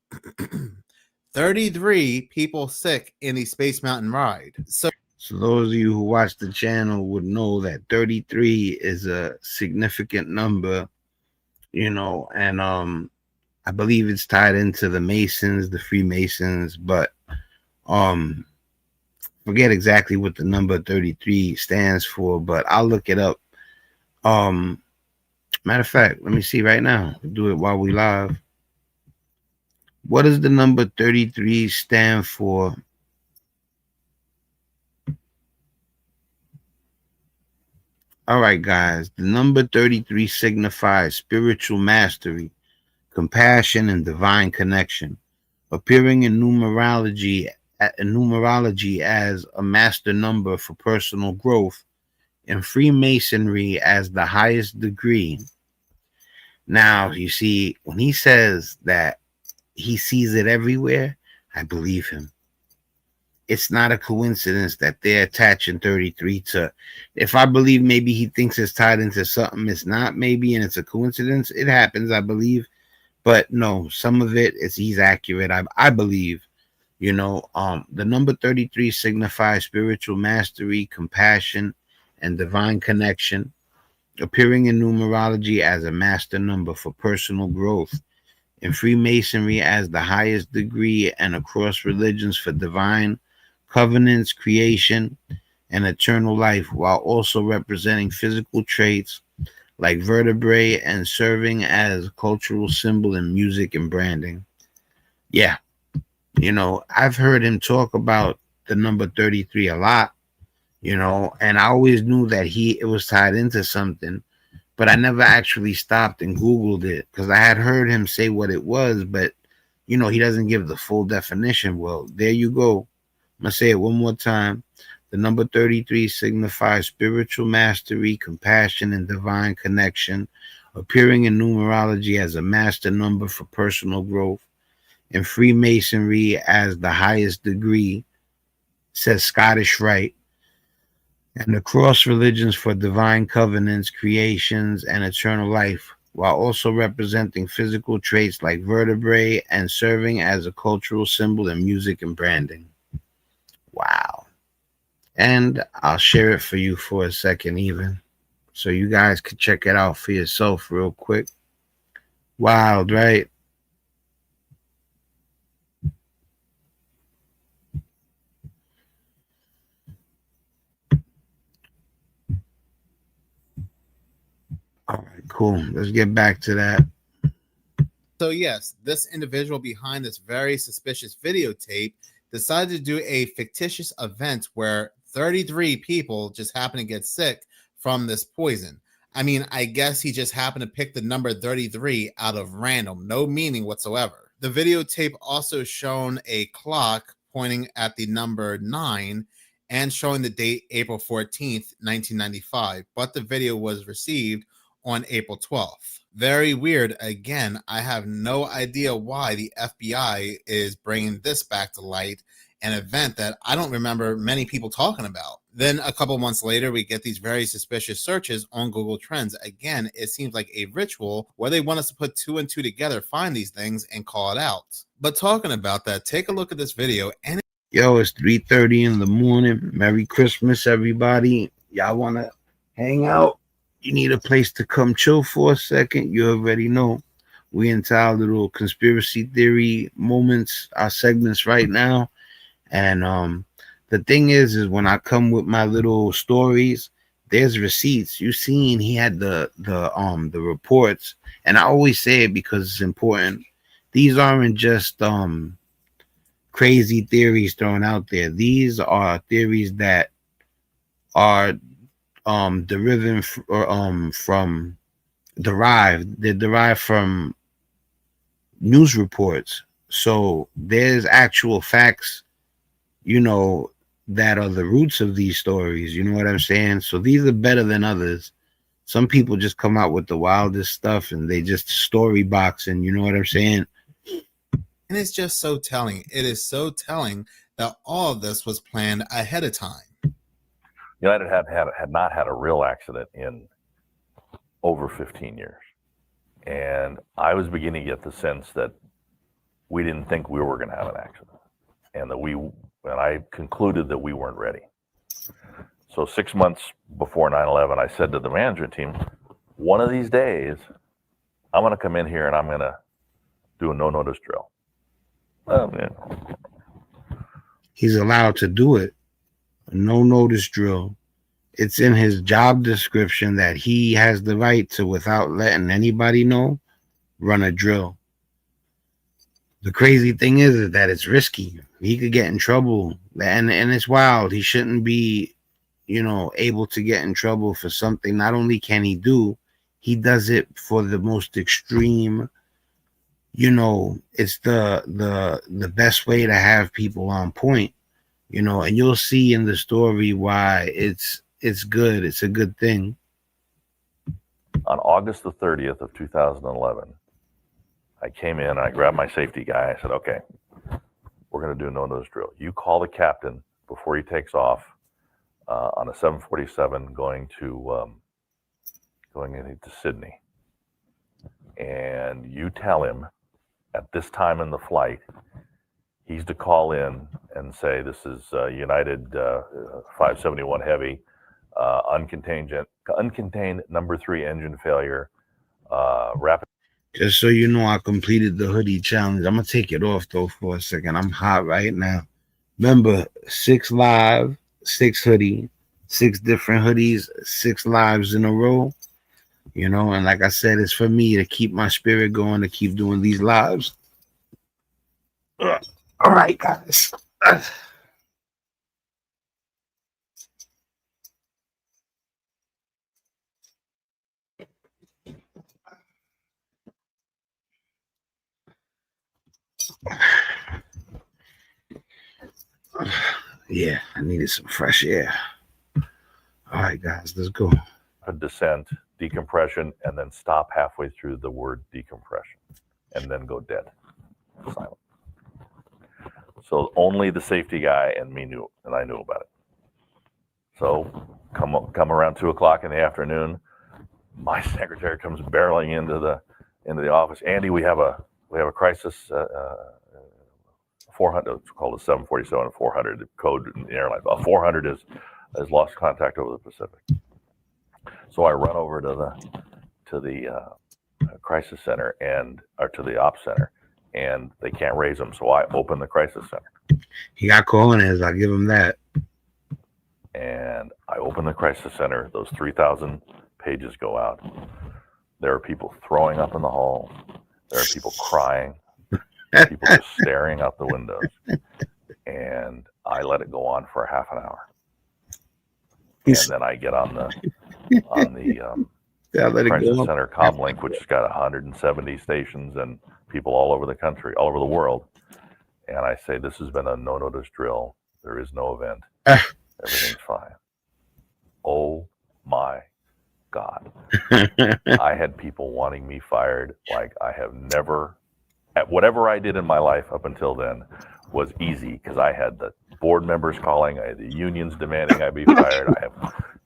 people sick in the Space Mountain ride. So those of you who watch the channel would know that 33 is a significant number, you know, and I believe it's tied into the Masons, the Freemasons, but forget exactly what the number 33 stands for, but I'll look it up. Matter of fact, let me see right now. Do it while we live. What does the number 33 stand for? All right, guys. The number 33 signifies spiritual mastery, compassion, and divine connection, appearing in numerology as a master number for personal growth, and Freemasonry as the highest degree. Now, you see, when he says that he sees it everywhere, I believe him. it's not a coincidence that they're attaching 33 to. If I believe maybe he thinks it's tied into something, it's not maybe, and it's a coincidence. It happens, I believe, but no, some of it is he's accurate. I believe, the number 33 signifies spiritual mastery, compassion, and divine connection, appearing in numerology as a master number for personal growth, in Freemasonry as the highest degree, and across religions for divine covenants, creation, and eternal life, while also representing physical traits like vertebrae and serving as a cultural symbol in music and branding. Yeah, I've heard him talk about the number 33 a lot, and I always knew that it was tied into something, but I never actually stopped and Googled it because I had heard him say what it was, but he doesn't give the full definition. Well, there you go. I'm going to say it one more time. The number 33 signifies spiritual mastery, compassion, and divine connection, appearing in numerology as a master number for personal growth, in Freemasonry as the highest degree, says Scottish Rite, and across religions for divine covenants, creations, and eternal life, while also representing physical traits like vertebrae and serving as a cultural symbol in music and branding. Wow. And I'll share it for you for a second even, so you guys could check it out for yourself real quick. Wild, right? All right, cool. Let's get back to that. So yes, this individual behind this very suspicious videotape decided to do a fictitious event where 33 people just happen to get sick from this poison. I mean, I guess he just happened to pick the number 33 out of random, no meaning whatsoever. The videotape also shown a clock pointing at the number 9 and showing the date April 14th, 1995, but the video was received on April 12th. Very weird. Again, I have no idea why the FBI is bringing this back to light, an event that I don't remember many people talking about. Then a couple months later, we get these very suspicious searches on Google Trends. Again, it seems like a ritual where they want us to put 2 and 2 together, find these things, and call it out. But talking about that, take a look at this video. And yo, it's 3:30 in the morning. Merry Christmas, everybody. Y'all want to hang out? You need a place to come chill for a second? You already know. We into our little conspiracy theory moments, our segments right now. And the thing is when I come with my little stories, there's receipts. You seen he had the reports, and I always say it because it's important. These aren't just crazy theories thrown out there. These are theories that are derived from news reports. So there's actual facts, that are the roots of these stories. You know what I'm saying? So these are better than others. Some people just come out with the wildest stuff and they just story boxing. You know what I'm saying? And it's just so telling. It is so telling that all of this was planned ahead of time. United had not had a real accident in over 15 years. And I was beginning to get the sense that we didn't think we were going to have an accident. And I concluded that we weren't ready. So 6 months before 9/11, I said to the management team, one of these days, I'm going to come in here and I'm going to do a no-notice drill. He's allowed to do it. A no-notice drill. It's in his job description that he has the right to, without letting anybody know, run a drill. The crazy thing is that it's risky. He could get in trouble, and it's wild. He shouldn't be, able to get in trouble for something. Not only can he does it for the most extreme. It's the best way to have people on point. And you'll see in the story why it's good. It's a good thing. On August the 30th of 2011, I came in, I grabbed my safety guy. I said, okay, we're going to do a no-nose drill. You call the captain before he takes off on a 747 going into Sydney, and you tell him at this time in the flight he's to call in and say, this is United 571 Heavy, uncontained number 3 engine failure, rapid. Just so you know, I completed the hoodie challenge. I'm gonna take it off though for a second. I'm hot right now. Remember, 6 live, 6 hoodie, 6 different hoodies, 6 lives in a row. You know, and like I said, it's for me to keep my spirit going, to keep doing these lives. All right, guys. Yeah, I needed some fresh air. All right, guys, let's go. A descent, decompression, and then stop halfway through the word decompression, and then go dead, silent. So only the safety guy and me knew, and I knew about it. So come around 2 o'clock in the afternoon, my secretary comes barreling into the office. Andy, we have a crisis. 400. It's called a 747 and 400. The code in the airline. 400 has lost contact over the Pacific. So I run over to the crisis center or to the ops center, and they can't raise him. So I open the crisis center. He got cojones. I'll give him that. And I open the crisis center. Those 3,000 pages go out. There are people throwing up in the hall. There are people crying. People just staring out the windows. And I let it go on for a half an hour. And then I get on the crisis center comlink, which has got 170 stations and people all over the country, all over the world. And I say, this has been a no-notice drill. There is no event. Everything's fine. Oh my God. I had people wanting me fired like I have never. Whatever I did in my life up until then was easy because I had the board members calling, I had the unions demanding I be fired, I have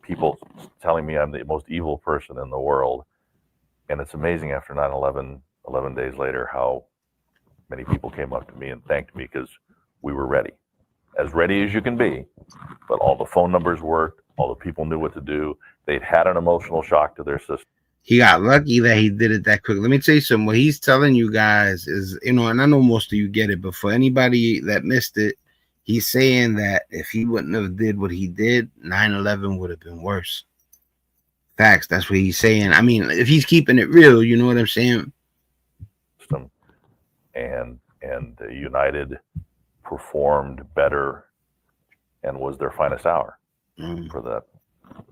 people telling me I'm the most evil person in the world. And it's amazing after 9/11, 11 days later, how many people came up to me and thanked me because we were ready. As ready as you can be, but all the phone numbers worked, all the people knew what to do. They'd had an emotional shock to their system. He got lucky that he did it that quick. Let me tell you something. What he's telling you guys is, you know, and I know most of you get it, but for anybody that missed it, he's saying that if he wouldn't have did what he did, 9/11 would have been worse. Facts. That's what he's saying. I mean, if he's keeping it real, you know what I'm saying? And United performed better and was their finest hour for that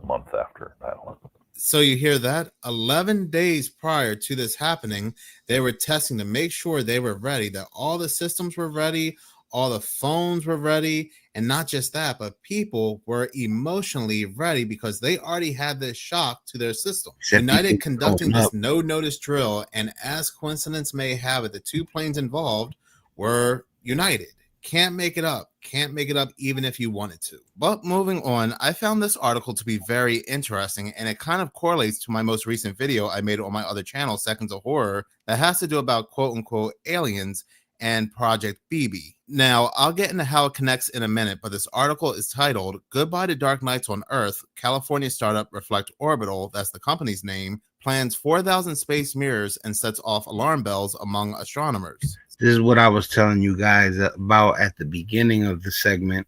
month after 9/11. So you hear that? 11 days prior to this happening, they were testing to make sure they were ready, that all the systems were ready, all the phones were ready, and not just that, but people were emotionally ready because they already had this shock to their system. United conducting this no-notice drill, and as coincidence may have it, the 2 planes involved were United. Can't make it up. Can't make it up even if you wanted to. But moving on, I found this article to be very interesting, and it kind of correlates to my most recent video I made on my other channel, Seconds of Horror, that has to do about quote-unquote aliens and Project BB. Now, I'll get into how it connects in a minute, but this article is titled, Goodbye to Dark Nights on Earth, California startup Reflect Orbital, that's the company's name, plans 4,000 space mirrors and sets off alarm bells among astronomers. This is what I was telling you guys about at the beginning of the segment,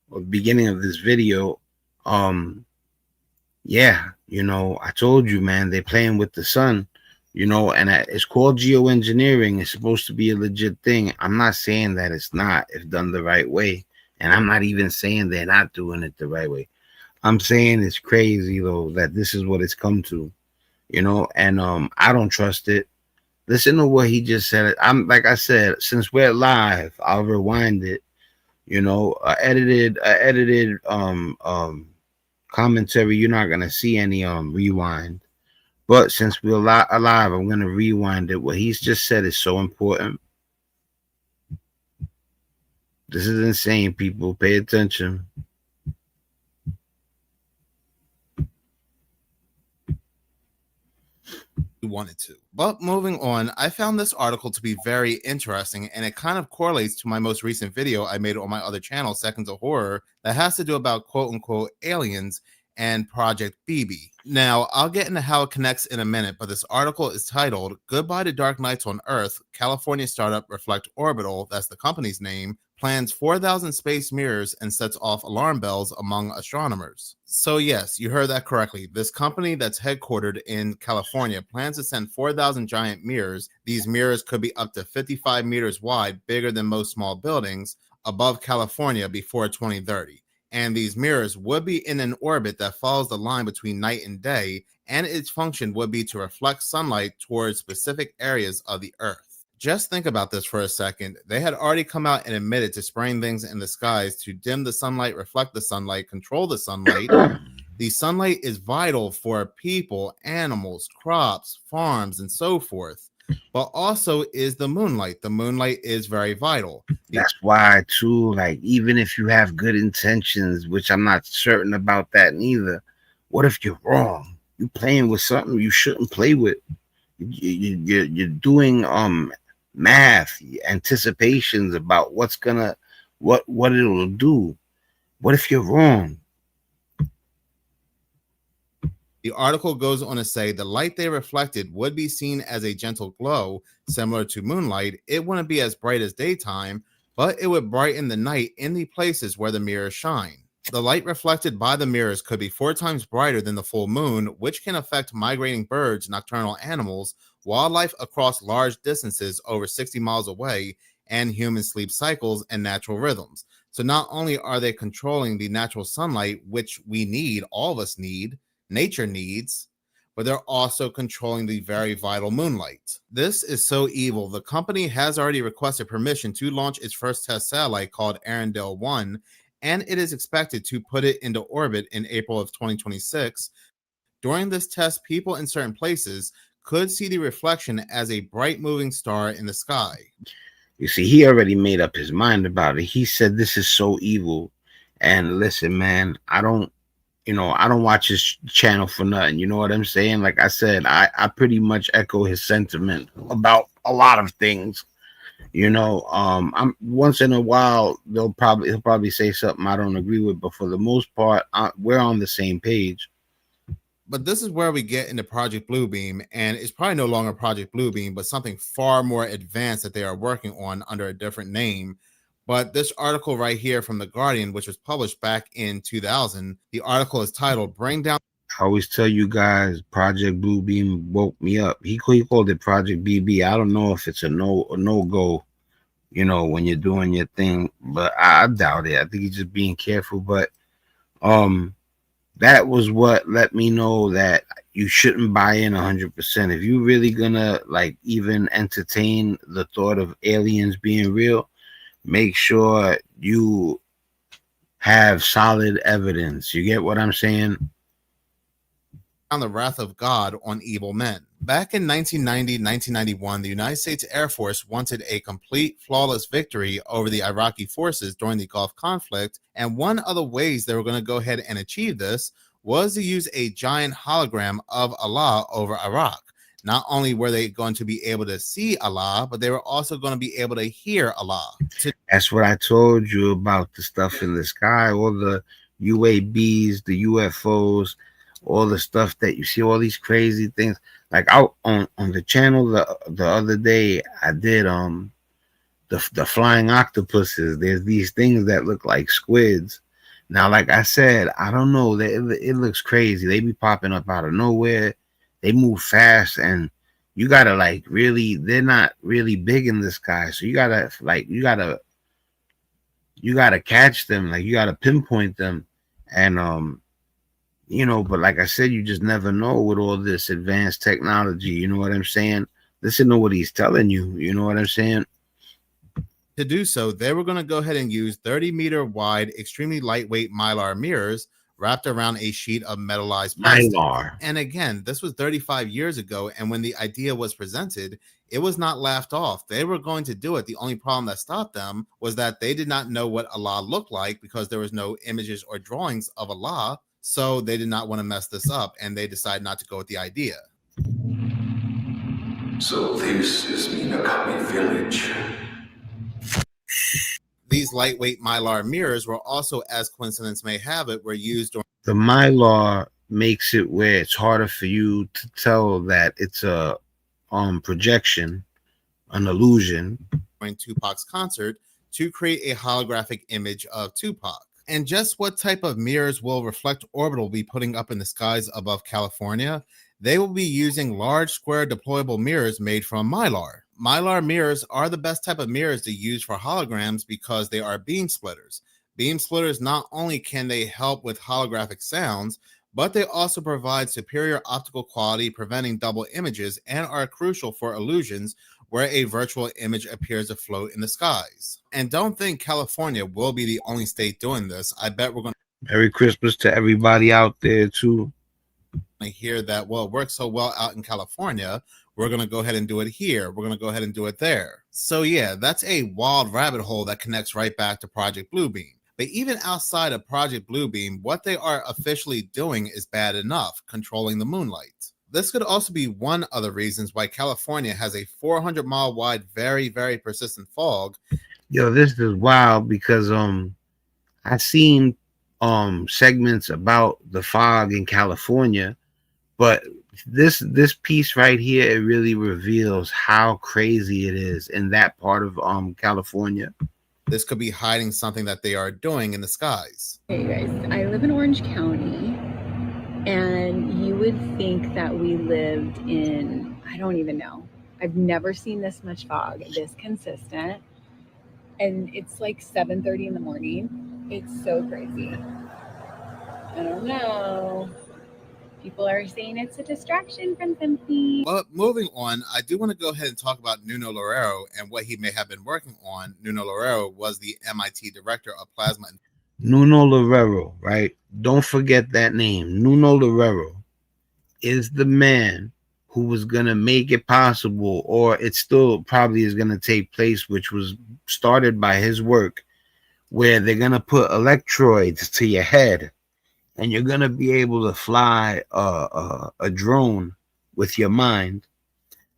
or beginning of this video. Yeah, you know, I told you, man, they're playing with the sun, you know, and it's called geoengineering. It's supposed to be a legit thing. I'm not saying that it's not, if done the right way. And I'm not even saying they're not doing it the right way. I'm saying it's crazy, though, that this is what it's come to, you know, and I don't trust it. Listen to what he just said. I'm like I said, since we're live, I'll rewind it. You know, edited commentary. You're not gonna see any rewind. But since we're alive, I'm gonna rewind it. What he's just said is so important. This is insane, people. Pay attention. Wanted to. But moving on, I found this article to be very interesting, and it kind of correlates to my most recent video I made on my other channel, Seconds of Horror, that has to do about quote unquote aliens and Project BB. Now, I'll get into how it connects in a minute, but this article is titled Goodbye to Dark Nights on Earth, California startup Reflect Orbital, that's the company's name, plans 4,000 space mirrors and sets off alarm bells among astronomers. So yes, you heard that correctly. This company that's headquartered in California plans to send 4,000 giant mirrors. These mirrors could be up to 55 meters wide, bigger than most small buildings, above California before 2030. And these mirrors would be in an orbit that follows the line between night and day, and its function would be to reflect sunlight towards specific areas of the Earth. Just think about this for a second. They had already come out and admitted to spraying things in the skies to dim the sunlight, reflect the sunlight, control the sunlight. The sunlight is vital for people, animals, crops, farms, and so forth. But also is the moonlight. The moonlight is very vital. That's why, too, like, even if you have good intentions, which I'm not certain about that neither, what if you're wrong? You're playing with something you shouldn't play with. You're doing math, anticipations about what it'll do. What if you're wrong? The article goes on to say the light they reflected would be seen as a gentle glow, similar to moonlight. It wouldn't be as bright as daytime, but it would brighten the night in the places where the mirrors shine. The light reflected by the mirrors could be 4 times brighter than the full moon, which can affect migrating birds, nocturnal animals, wildlife across large distances over 60 miles away, and human sleep cycles and natural rhythms. So not only are they controlling the natural sunlight, which we need, all of us need, nature needs, but they're also controlling the very vital moonlight. This is so evil. The company has already requested permission to launch its first test satellite called Arendelle 1, and it is expected to put it into orbit in April of 2026. During this test, people in certain places could see the reflection as a bright moving star in the sky. You see, he already made up his mind about it. He said this is so evil. And listen, man, I don't watch his channel for nothing. You know what I'm saying? Like I said, I pretty much echo his sentiment about a lot of things. I'm once in a while he'll probably say something I don't agree with, but for the most part, we're on the same page. But this is where we get into Project Bluebeam, and it's probably no longer Project Bluebeam, but something far more advanced that they are working on under a different name. But this article right here from The Guardian, which was published back in 2000, the article is titled Bring Down. I always tell you guys, Project Bluebeam woke me up. He called it Project BB. I don't know if it's a no go, when you're doing your thing, but I doubt it. I think he's just being careful. But that was what let me know that you shouldn't buy in 100%. If you're really gonna even entertain the thought of aliens being real, make sure you have solid evidence. You get what I'm saying? On the wrath of God on evil men. Back in 1990-1991, the United States Air Force wanted a complete, flawless victory over the Iraqi forces during the Gulf conflict, and one of the ways they were going to go ahead and achieve this was to use a giant hologram of Allah over Iraq. Not only were they going to be able to see Allah, but they were also going to be able to hear Allah. That's what I told you about the stuff in the sky, all the UAVs, the UFOs, all the stuff that you see, all these crazy things. Like out on the channel the other day, I did the flying octopuses. There's these things that look like squids. Now, like I said, I don't know. It looks crazy. They be popping up out of nowhere. They move fast, and you gotta they're not really big in the sky. So you gotta catch them. Like you gotta pinpoint them. And but like I said, you just never know with all this advanced technology. You know what I'm saying? Listen to what he's telling you. You know what I'm saying? To do so, they were going to go ahead and use 30-meter wide, extremely lightweight Mylar mirrors, wrapped around a sheet of metallized plastic. Mylar. And again, this was 35 years ago, and when the idea was presented, it was not laughed off. They were going to do it. The only problem that stopped them was that they did not know what Allah looked like because there was no images or drawings of Allah, so they did not want to mess this up, and they decided not to go with the idea. So this is Minakami Village. These lightweight Mylar mirrors were also, as coincidence may have it, were used during The Mylar makes it where it's harder for you to tell that it's a projection, an illusion. During Tupac's concert to create a holographic image of Tupac. And just what type of mirrors will Reflect Orbital be putting up in the skies above California? They will be using large square deployable mirrors made from Mylar. Mylar mirrors are the best type of mirrors to use for holograms because they are beam splitters. Beam splitters, not only can they help with holographic sounds, but they also provide superior optical quality, preventing double images, and are crucial for illusions where a virtual image appears to float in the skies. And don't think California will be the only state doing this. I bet we're going Merry Christmas to everybody out there too. to hear that, well, it works so well out in California, we're going to go ahead and do it here. We're going to go ahead and do it there. So yeah, that's a wild rabbit hole that connects right back to Project Bluebeam. But even outside of Project Bluebeam, what they are officially doing is bad enough, controlling the moonlight. This could also be one of the reasons why California has a 400-mile wide, very, very persistent fog. Yo, this is wild because I seen segments about the fog in California, but this piece right here, it really reveals how crazy it is in that part of California. This could be hiding something that they are doing in the skies. Hey guys, I live in Orange County, and you would think that we lived in, I don't even know. I've never seen this much fog, this consistent. And it's like 7:30 in the morning. It's so crazy. I don't know. People are saying it's a distraction from something. But moving on, I do want to go ahead and talk about Nuno Loureiro and what he may have been working on. Nuno Loureiro was the MIT director of plasma. Nuno Loureiro, right? Don't forget that name. Nuno Loureiro is the man who was going to make it possible, or it still probably is going to take place, which was started by his work, where they're going to put electrodes to your head and you're going to be able to fly a drone with your mind.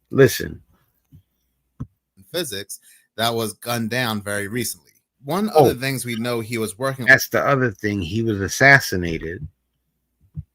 Listen. Physics that was gunned down very recently. One of the things we know he was working on. That's the other thing. He was assassinated.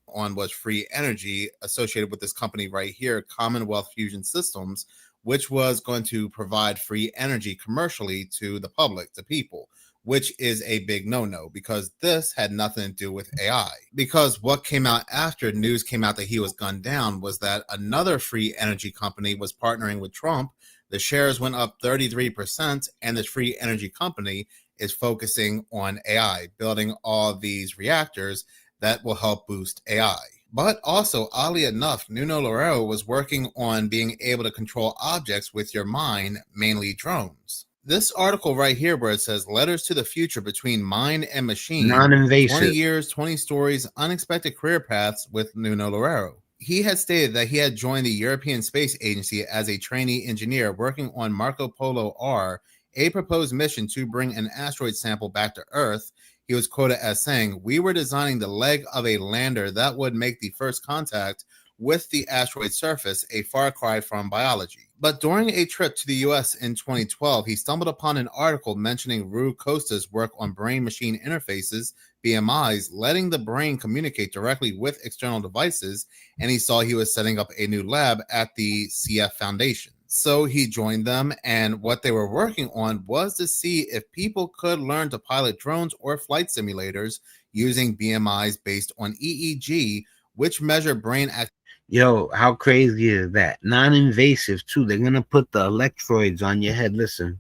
On was free energy associated with this company right here, Commonwealth Fusion Systems, which was going to provide free energy commercially to the public, to people, which is a big no-no because this had nothing to do with AI. Because what came out after news came out that he was gunned down was that another free energy company was partnering with Trump. The shares went up 33%, and this free energy company is focusing on AI, building all these reactors that will help boost AI. But also, oddly enough, Nuno Loureiro was working on being able to control objects with your mind, mainly drones. This article right here where it says Letters to the Future Between Mind and Machine, Non-invasive. 20 years, 20 stories, unexpected career paths with Nuno Loureiro. He had stated that he had joined the European Space Agency as a trainee engineer working on Marco Polo R, a proposed mission to bring an asteroid sample back to Earth. He was quoted as saying, "We were designing the leg of a lander that would make the first contact with the asteroid surface, a far cry from biology." But during a trip to the US in 2012, he stumbled upon an article mentioning Rui Costa's work on brain-machine interfaces, BMIs, letting the brain communicate directly with external devices, and he saw he was setting up a new lab at the CF Foundation. So he joined them, and what they were working on was to see if people could learn to pilot drones or flight simulators using BMIs based on EEG, which measure brain activity. Yo, how crazy is that? Non-invasive too. They're gonna put the electrodes on your head. Listen.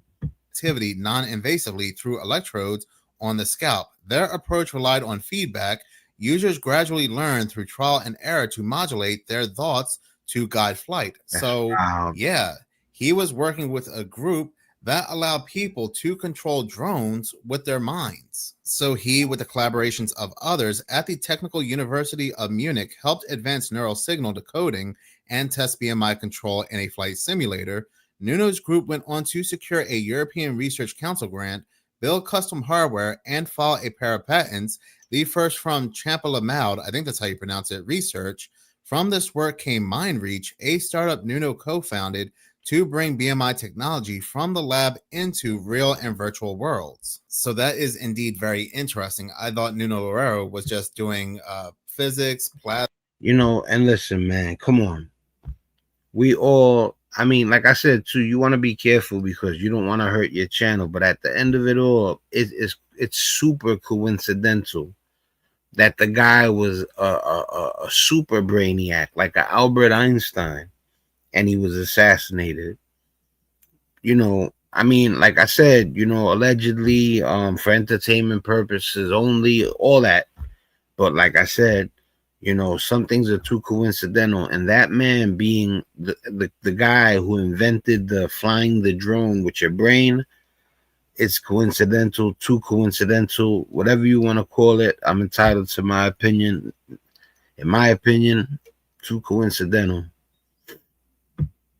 Activity non-invasively through electrodes on the scalp. Their approach relied on feedback. Users gradually learn through trial and error to modulate their thoughts to guide flight. So yeah, he was working with a group that allowed people to control drones with their minds. So he, with the collaborations of others at the Technical University of Munich, helped advance neural signal decoding and test BMI control in a flight simulator. Nuno's group went on to secure a European Research Council grant, build custom hardware, and file a pair of patents, the first from Champalimaud, I think that's how you pronounce it, research. From this work came MindReach, a startup Nuno co-founded to bring BMI technology from the lab into real and virtual worlds. So that is indeed very interesting. I thought Nuno Loureiro was just doing physics, plasma. And listen, man, come on. We all, I mean, like I said too, you want to be careful because you don't want to hurt your channel. But at the end of it all, it's super coincidental that the guy was a super brainiac, like an Albert Einstein, and he was assassinated. I mean, like I said, allegedly for entertainment purposes only, all that. But like I said, some things are too coincidental. And that man being the guy who invented the flying the drone with your brain, it's coincidental, too coincidental, whatever you want to call it. I'm entitled to my opinion. In my opinion, too coincidental.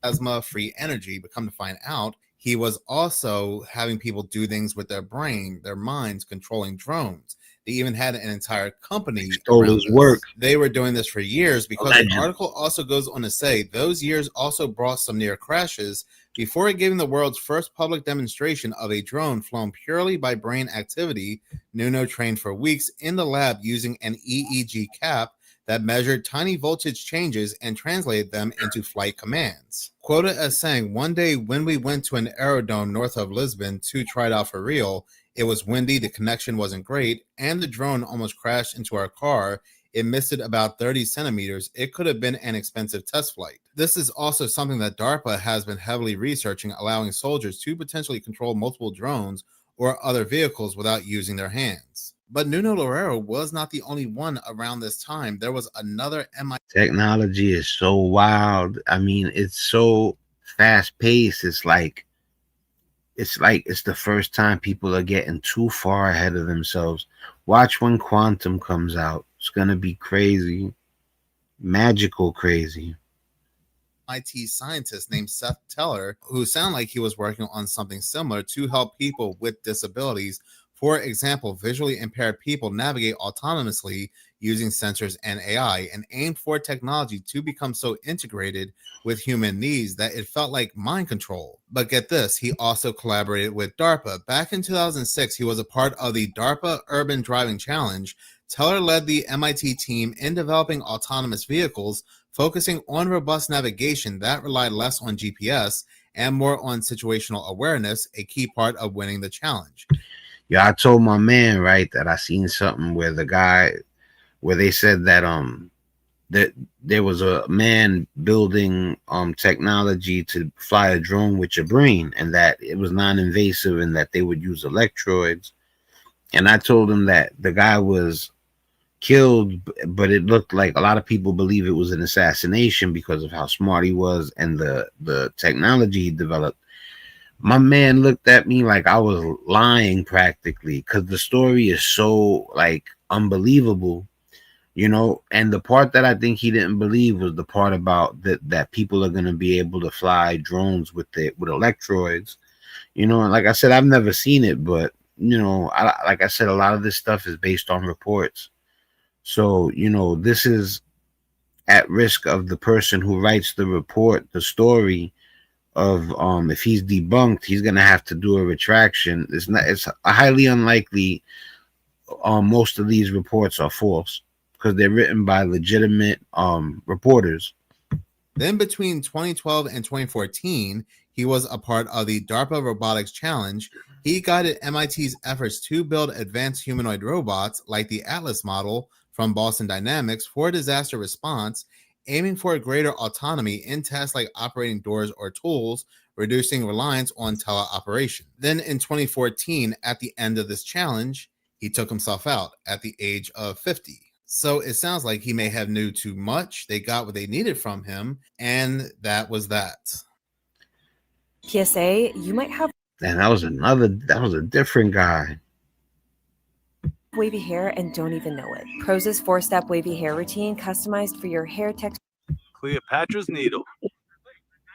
Plasma free energy, but come to find out, he was also having people do things with their brain, their minds, controlling drones. They even had an entire company stole his work. They were doing this for years because Allegedly. The article also goes on to say those years also brought some near crashes before giving the world's first public demonstration of a drone flown purely by brain activity. Nuno trained for weeks in the lab using an EEG cap that measured tiny voltage changes and translated them into flight commands. Quoted as saying, "One day when we went to an aerodrome north of Lisbon to try it out for real, it was windy, the connection wasn't great, and the drone almost crashed into our car. It missed it about 30 centimeters. It could have been an expensive test flight." This is also something that DARPA has been heavily researching, allowing soldiers to potentially control multiple drones or other vehicles without using their hands. But Nuno Loureiro was not the only one around this time. There was another MIT. Technology is so wild. I mean, it's so fast paced. It's like it's the first time people are getting too far ahead of themselves. Watch when quantum comes out. It's gonna be crazy, magical crazy. MIT scientist named Seth Teller, who sounded like he was working on something similar to help people with disabilities. For example, visually impaired people navigate autonomously using sensors and AI, and aimed for technology to become so integrated with human needs that it felt like mind control. But get this, he also collaborated with DARPA. Back in 2006, he was a part of the DARPA Urban Driving Challenge. Teller led the MIT team in developing autonomous vehicles, focusing on robust navigation that relied less on GPS and more on situational awareness, a key part of winning the challenge. Yeah, I told my man, right, that I seen something where they said that that there was a man building technology to fly a drone with your brain, and that it was non-invasive, and that they would use electrodes. And I told him that the guy was killed, but it looked like a lot of people believe it was an assassination because of how smart he was and the technology he developed. My man looked at me like I was lying practically, because the story is so like unbelievable, and the part that I think he didn't believe was the part about that people are going to be able to fly drones with electrodes, and like I said, I've never seen it, but like I said, a lot of this stuff is based on reports. So this is at risk of the person who writes the report, the story of if he's debunked, he's gonna have to do a retraction. It's highly unlikely most of these reports are false because they're written by legitimate reporters. Then between 2012 and 2014, he was a part of the DARPA Robotics Challenge. He guided MIT's efforts to build advanced humanoid robots like the Atlas model from Boston Dynamics for disaster response, aiming for greater autonomy in tasks like operating doors or tools, reducing reliance on teleoperation. Then in 2014, at the end of this challenge, he took himself out at the age of 50. So it sounds like he may have knew too much. They got what they needed from him, and that was that. PSA, you might have And that was a different guy. Wavy hair and don't even know it. Prose's 4-step wavy hair routine customized for your hair texture. Cleopatra's Needle,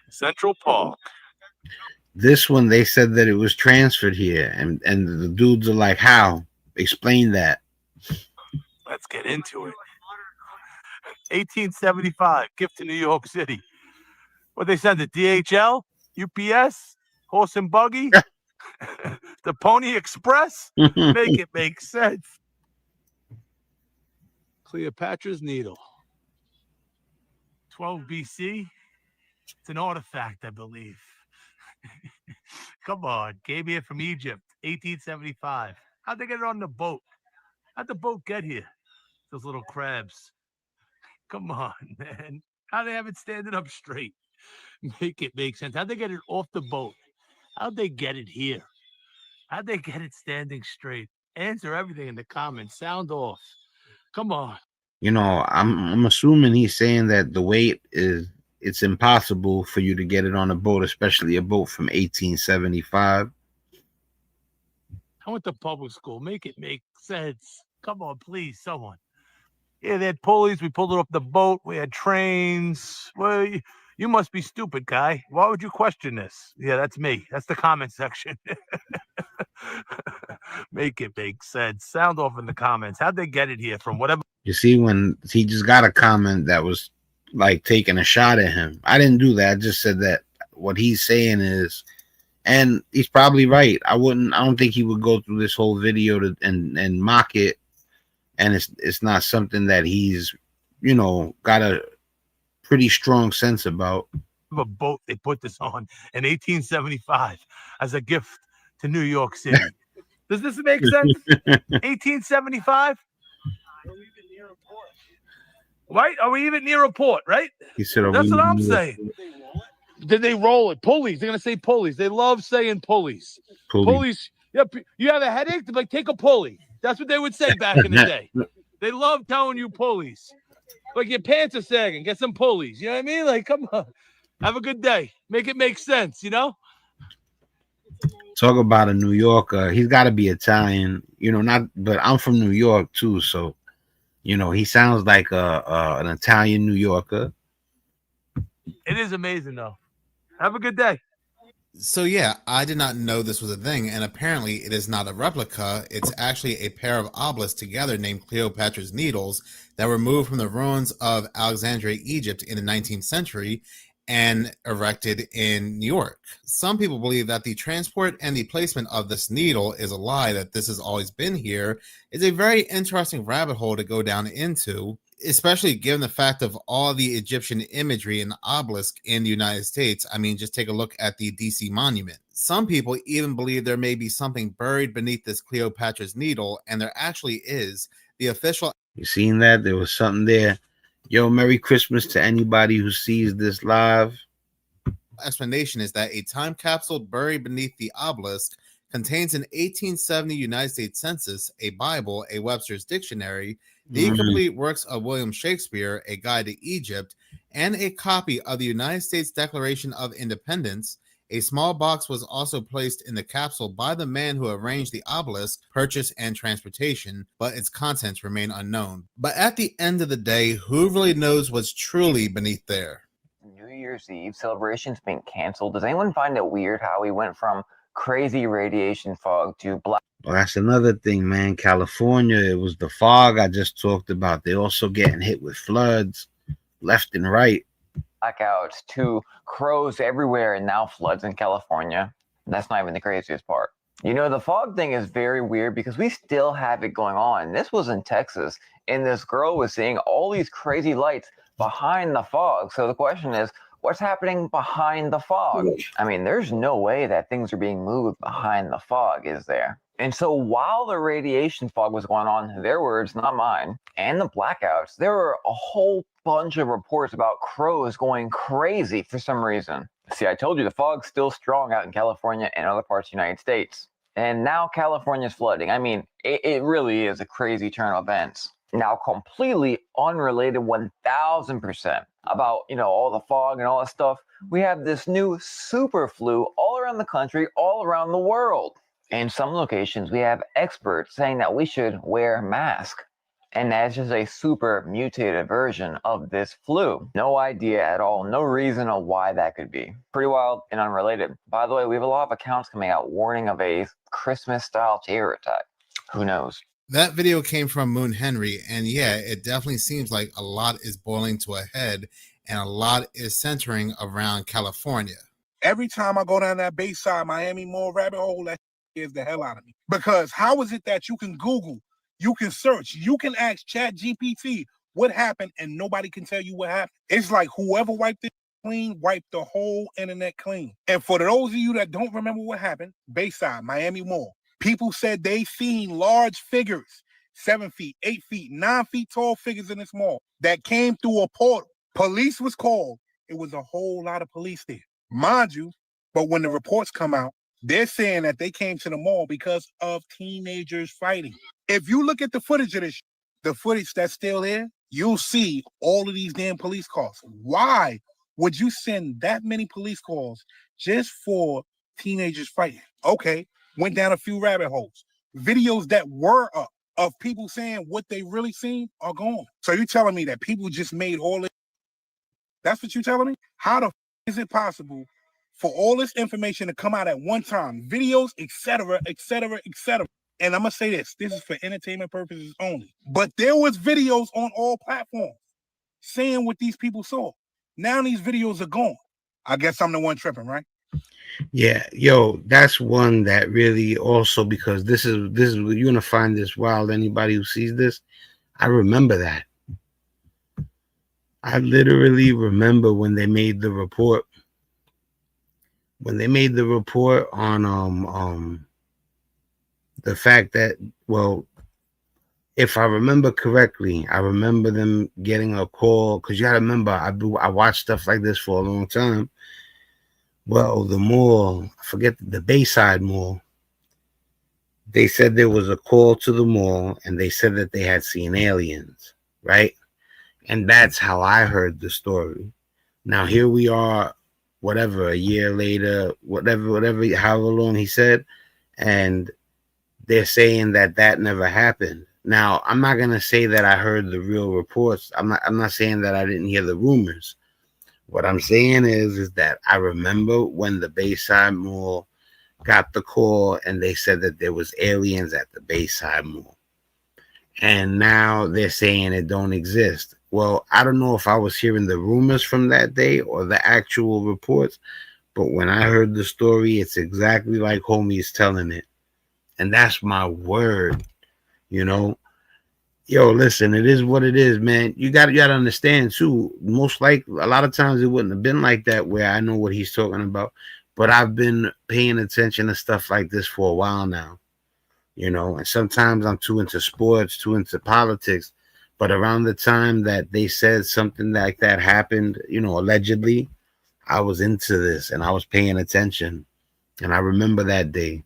Central Park. This one, they said that it was transferred here, and the dudes are like, "How? Explain that." Let's get into it. 1875, gift to New York City. What they send it? DHL, UPS, horse and buggy, the Pony Express. Make it make sense. Cleopatra's Needle, 12 BC. It's an artifact, I believe. Come on, came here from Egypt, 1875. How'd they get it on the boat? How'd the boat get here? Those little crabs. Come on, man. How'd they have it standing up straight? Make it make sense. How'd they get it off the boat? How'd they get it here? How'd they get it standing straight? Answer everything in the comments. Sound off. Come on. You know, I'm assuming he's saying that the weight it's impossible for you to get it on a boat, especially a boat from 1875. I went to public school. Make it make sense. Come on, please, someone. Yeah, they had pulleys. We pulled it off the boat. We had trains. Well, you must be stupid, guy. Why would you question this? Yeah, that's me. That's the comment section. Make it make sense. Sound off in the comments. How'd they get it here from whatever? You see, when he just got a comment that was like taking a shot at him. I didn't do that. I just said that what he's saying is, and he's probably right. I don't think he would go through this whole video and mock it. And it's not something that he's, you know, got a pretty strong sense about. A boat they put this on in 1875 as a gift to New York City. Does this make sense? 1875? Right? Are we even near a port, right? He said, that's what I'm saying. Did they roll it? Pulleys. They're going to say pulleys. They love saying pulleys. Pulleys. Yeah, you have a headache? They're like, take a pulley. That's what they would say back in the day. They love telling you pulleys. Like your pants are sagging. Get some pulleys. You know what I mean? Like, come on. Have a good day. Make it make sense, you know? Talk about a New Yorker. He's got to be Italian, you know, but I'm from New York too. So, you know, he sounds like an Italian New Yorker. It is amazing, though. Have a good day. So yeah, I did not know this was a thing, and apparently it is not a replica. It's actually a pair of obelisks together named Cleopatra's Needles that were moved from the ruins of Alexandria, Egypt in the 19th century and erected in New York. Some people believe that the transport and the placement of this needle is a lie, that this has always been here. It's a very interesting rabbit hole to go down into, especially given the fact of all the Egyptian imagery and obelisk in the United States. I mean, just take a look at the DC monument. Some people even believe there may be something buried beneath this Cleopatra's Needle, and there actually is. The official... You seen that? There was something there. Yo, Merry Christmas to anybody who sees this live. Explanation is that a time capsule buried beneath the obelisk contains an 1870 United States Census, a Bible, a Webster's Dictionary, the complete works of William Shakespeare, A Guide to Egypt, and a copy of the United States Declaration of Independence. A small box was also placed in the capsule by the man who arranged the obelisk, purchase, and transportation, but its contents remain unknown. But at the end of the day, who really knows what's truly beneath there? New Year's Eve celebrations being canceled. Does anyone find it weird how we went from crazy radiation fog to black? Well, that's another thing, man. California, it was the fog I just talked about. They're also getting hit with floods left and right. Blackouts to crows everywhere and now floods in California. That's not even the craziest part. You know, the fog thing is very weird because we still have it going on. This was in Texas, and this girl was seeing all these crazy lights behind the fog. So the question is, what's happening behind the fog? I mean, there's no way that things are being moved behind the fog, is there? And so while the radiation fog was going on, their words, not mine, and the blackouts, there were a whole bunch of reports about crows going crazy for some reason. See, I told you the fog's still strong out in California and other parts of the United States. And now California's flooding. I mean, it really is a crazy turn of events. Now, completely unrelated 1000% about, you know, all the fog and all that stuff, we have this new super flu all around around the country, all around the world. In some locations, we have experts saying that we should wear masks. And that's just a super mutated version of this flu. No idea at all, no reason of why that could be. Pretty wild and unrelated. By the way, we have a lot of accounts coming out warning of a Christmas-style terror attack. Who knows? That video came from Moon Henry, and yeah, it definitely seems like a lot is boiling to a head, and a lot is centering around California. Every time I go down that Bayside Miami Mall rabbit hole, that scares the hell out of me. Because how is it that you can Google, you can search, you can ask ChatGPT what happened, and nobody can tell you what happened? It's like whoever wiped it clean, wiped the whole internet clean. And for those of you that don't remember what happened, Bayside Miami Mall, people said they seen large figures, 7 feet, 8 feet, 9 feet tall figures in this mall that came through a portal. Police was called. It was a whole lot of police there, mind you. But when the reports come out, they're saying that they came to the mall because of teenagers fighting. If you look at the footage of this, the footage that's still there, you'll see all of these damn police calls. Why would you send that many police calls just for teenagers fighting? Okay, went down a few rabbit holes. Videos that were up of people saying what they really seen are gone. So you're telling me that people just made all this? That's what you're telling me? How the is it possible for all this information to come out at one time? Videos, etc., etc., etc. And I'm going to say this is for entertainment purposes only. But there was videos on all platforms saying what these people saw. Now these videos are gone. I guess I'm the one tripping, right? Yeah, yo, that's one that really also, because this is you're gonna find this wild. Anybody who sees this, I remember that. I literally remember when they made the report. When they made the report on the fact that, well, if I remember correctly, I remember them getting a call, because you gotta remember, I watched stuff like this for a long time. Well, the mall, I forget, the Bayside Mall, they said there was a call to the mall, and they said that they had seen aliens, right? And that's how I heard the story. Now, here we are, whatever, a year later, whatever, however long he said, and they're saying that that never happened. Now, I'm not going to say that I heard the real reports. I'm not saying that I didn't hear the rumors. What I'm saying is that I remember when the Bayside Mall got the call and they said that there was aliens at the Bayside Mall. And now they're saying it don't exist. Well, I don't know if I was hearing the rumors from that day or the actual reports, but when I heard the story, it's exactly like homie's telling it. And that's my word, you know. Yo, listen, it is what it is, man. You got to understand too. Most likely, a lot of times it wouldn't have been like that where I know what he's talking about. But I've been paying attention to stuff like this for a while now, you know. And sometimes I'm too into sports, too into politics. But around the time that they said something like that happened, you know, allegedly, I was into this and I was paying attention. And I remember that day.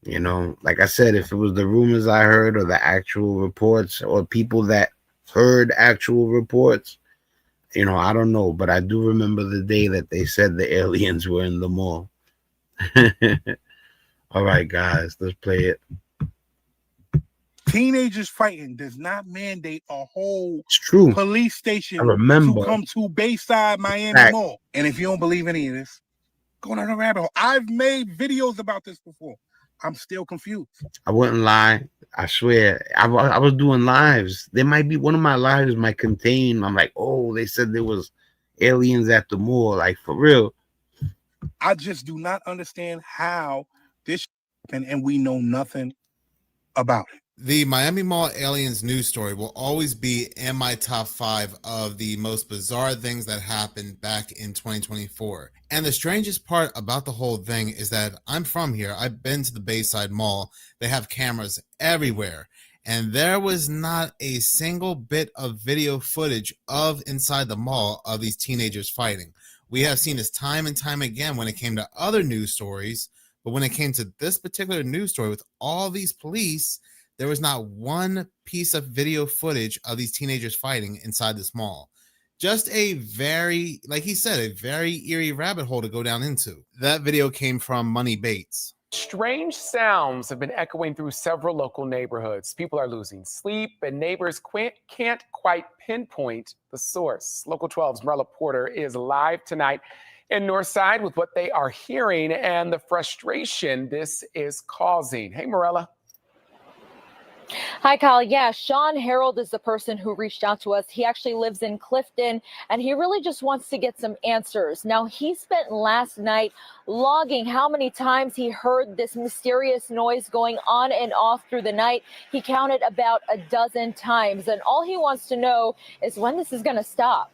You know, like I said, if it was the rumors I heard or the actual reports or people that heard actual reports, you know, I don't know. But I do remember the day that they said the aliens were in the mall. All right, guys, let's play it. Teenagers fighting does not mandate a whole true. Police station I remember. to come to Bayside Miami Mall. And if you don't believe any of this, go down the rabbit hole. I've made videos about this before. I'm still confused. I wouldn't lie. I swear. I was doing lives. There might be one of my lives might contain. I'm like, oh, they said there was aliens at the mall. Like, for real. I just do not understand how this happened and we know nothing about it. The Miami Mall aliens news story will always be in my top 5 of the most bizarre things that happened back in 2024. And the strangest part about the whole thing is that I'm from here. I've been to the Bayside Mall. They have cameras everywhere. And there was not a single bit of video footage of inside the mall of these teenagers fighting. We have seen this time and time again when it came to other news stories. But when it came to this particular news story with all these police, there was not one piece of video footage of these teenagers fighting inside this mall. Just a very, like he said, a very eerie rabbit hole to go down into. That video came from Money Bates. Strange sounds have been echoing through several local neighborhoods. People are losing sleep, and neighbors can't quite pinpoint the source. Local 12's Marla Porter is live tonight in Northside with what they are hearing and the frustration this is causing. Hey, Morella. Hi, Kyle. Yeah, Sean Harold is the person who reached out to us. He actually lives in Clifton, and he really just wants to get some answers. Now, he spent last night logging how many times he heard this mysterious noise going on and off through the night. He counted about a dozen times, and all he wants to know is when this is going to stop.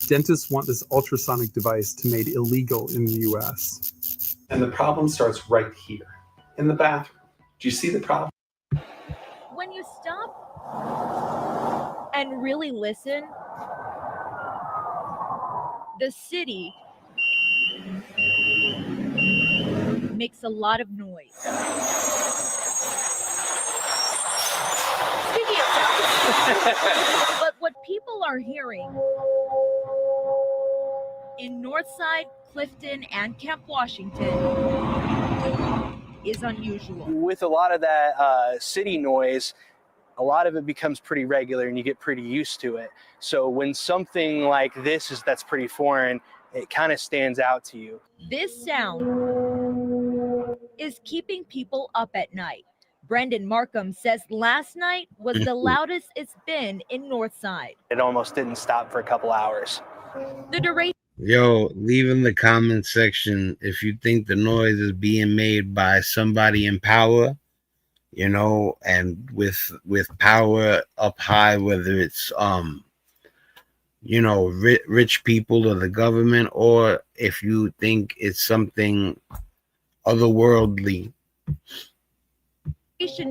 Dentists want this ultrasonic device to made illegal in the U.S. And the problem starts right here, in the bathroom. Do you see the problem? When you stop and really listen, the city makes a lot of noise. Speaking of sound, but what people are hearing in Northside, Clifton, and Camp Washington is unusual. With a lot of that city noise, a lot of it becomes pretty regular and you get pretty used to it. So when something like this that's pretty foreign, it kind of stands out to you. This sound is keeping people up at night. Brendan Markham says last night was the loudest it's been in Northside. It almost didn't stop for a couple hours. The duration. Yo, leave in the comment section if you think the noise is being made by somebody in power, you know, and with power up high, whether it's you know, rich people or the government, or if you think it's something otherworldly.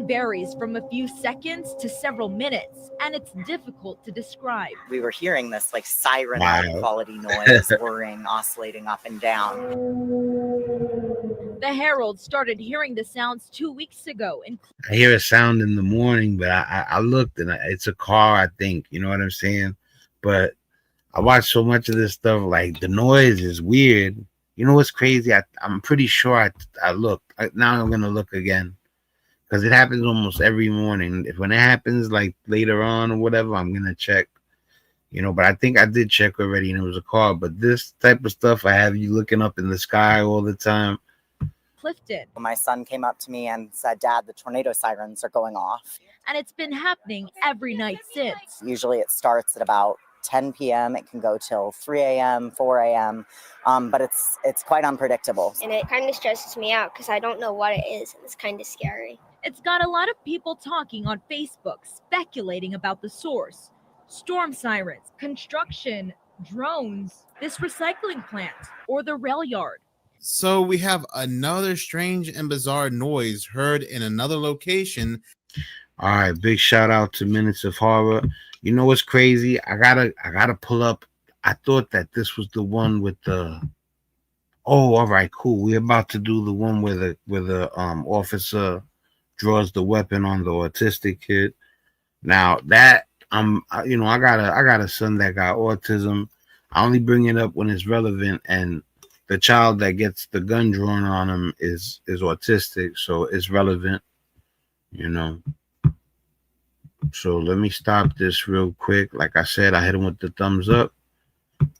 Varies from a few seconds to several minutes, and it's difficult to describe. We were hearing this like siren quality noise, whirring, oscillating up and down. The Herald started hearing the sounds 2 weeks ago. I hear a sound in the morning, but I looked and it's a car, I think, you know what I'm saying? But I watch so much of this stuff, like the noise is weird. You know what's crazy? I'm pretty sure I looked. Now I'm going to look again. Because it happens almost every morning. If when it happens like later on or whatever, I'm gonna check, you know. But I think I did check already, and it was a car. But this type of stuff, I have you looking up in the sky all the time. Clifton. My son came up to me and said, "Dad, the tornado sirens are going off." And it's been happening every night since. Usually it starts at about 10 p.m. It can go till 3 a.m., 4 a.m., but it's quite unpredictable. And it kind of stresses me out because I don't know what it is, and it's kind of scary. It's got a lot of people talking on Facebook, speculating about the source. Storm sirens, construction, drones, this recycling plant, or the rail yard. So we have another strange and bizarre noise heard in another location. All right, big shout out to Minutes of Horror. You know what's crazy? I gotta pull up. I thought that this was the one with the. Oh, all right, cool. We're about to do the one where the officer draws the weapon on the autistic kid. Now that you know, I got a son that got autism. I only bring it up when it's relevant, and the child that gets the gun drawn on him is autistic, so it's relevant, you know. So let me stop this real quick. Like I said, I hit him with the thumbs up.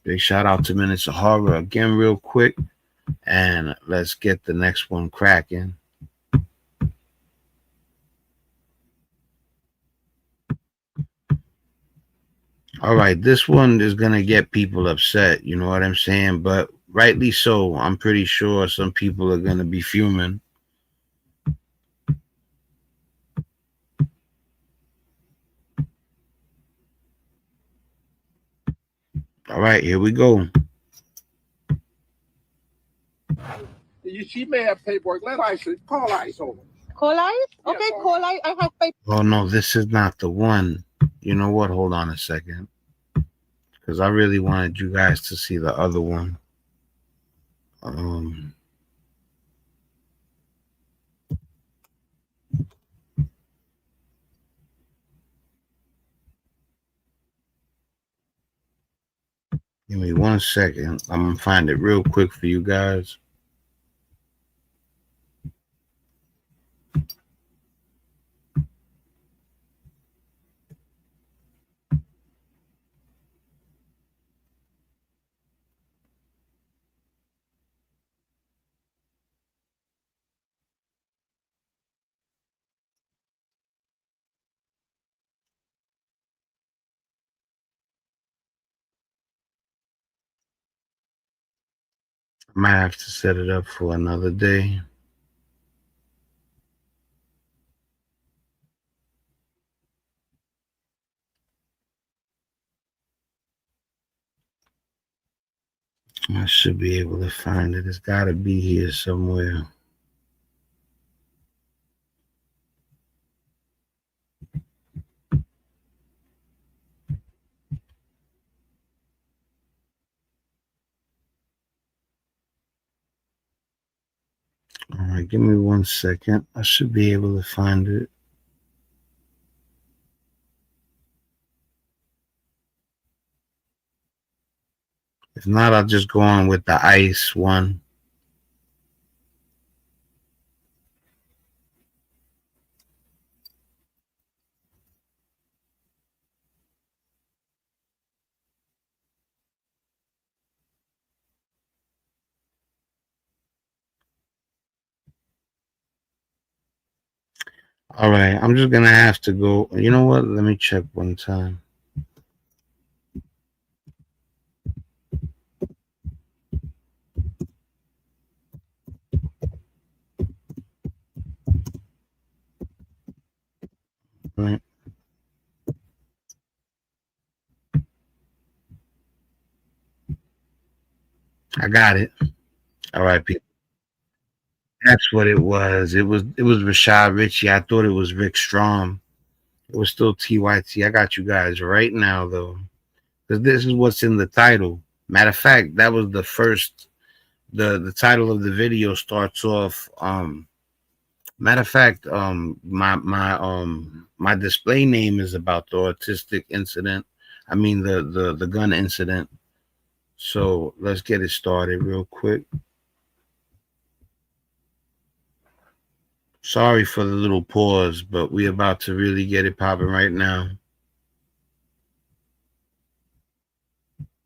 Big shout out to Minutes of Horror again real quick, and let's get the next one cracking. All right, this one is gonna get people upset, you know what I'm saying? But rightly so. I'm pretty sure some people are gonna be fuming. All right, here we go. She may have paperwork. Let ICE call ICE over. Call ICE? Okay, call ICE. I have paperwork. Oh no, this is not the one. You know what? Hold on a second. Because I really wanted you guys to see the other one. Give me 1 second. I'm gonna find it real quick for you guys. I might have to set it up for another day. I should be able to find it. It's got to be here somewhere. All right, give me 1 second. I should be able to find it. If not, I'll just go on with the ice one. All right, I'm just gonna have to go. You know what? Let me check one time. Right. I got it. All right, people. That's what it was. It was Rashad Ritchie. I thought it was Rick Strom. It was still TYT. I got you guys right now though, because this is what's in the title. Matter of fact, that was the first. The title of the video starts off. Matter of fact, my display name is about the autistic incident. I mean the gun incident. So let's get it started real quick. Sorry for the little pause, but we're about to really get it popping right now.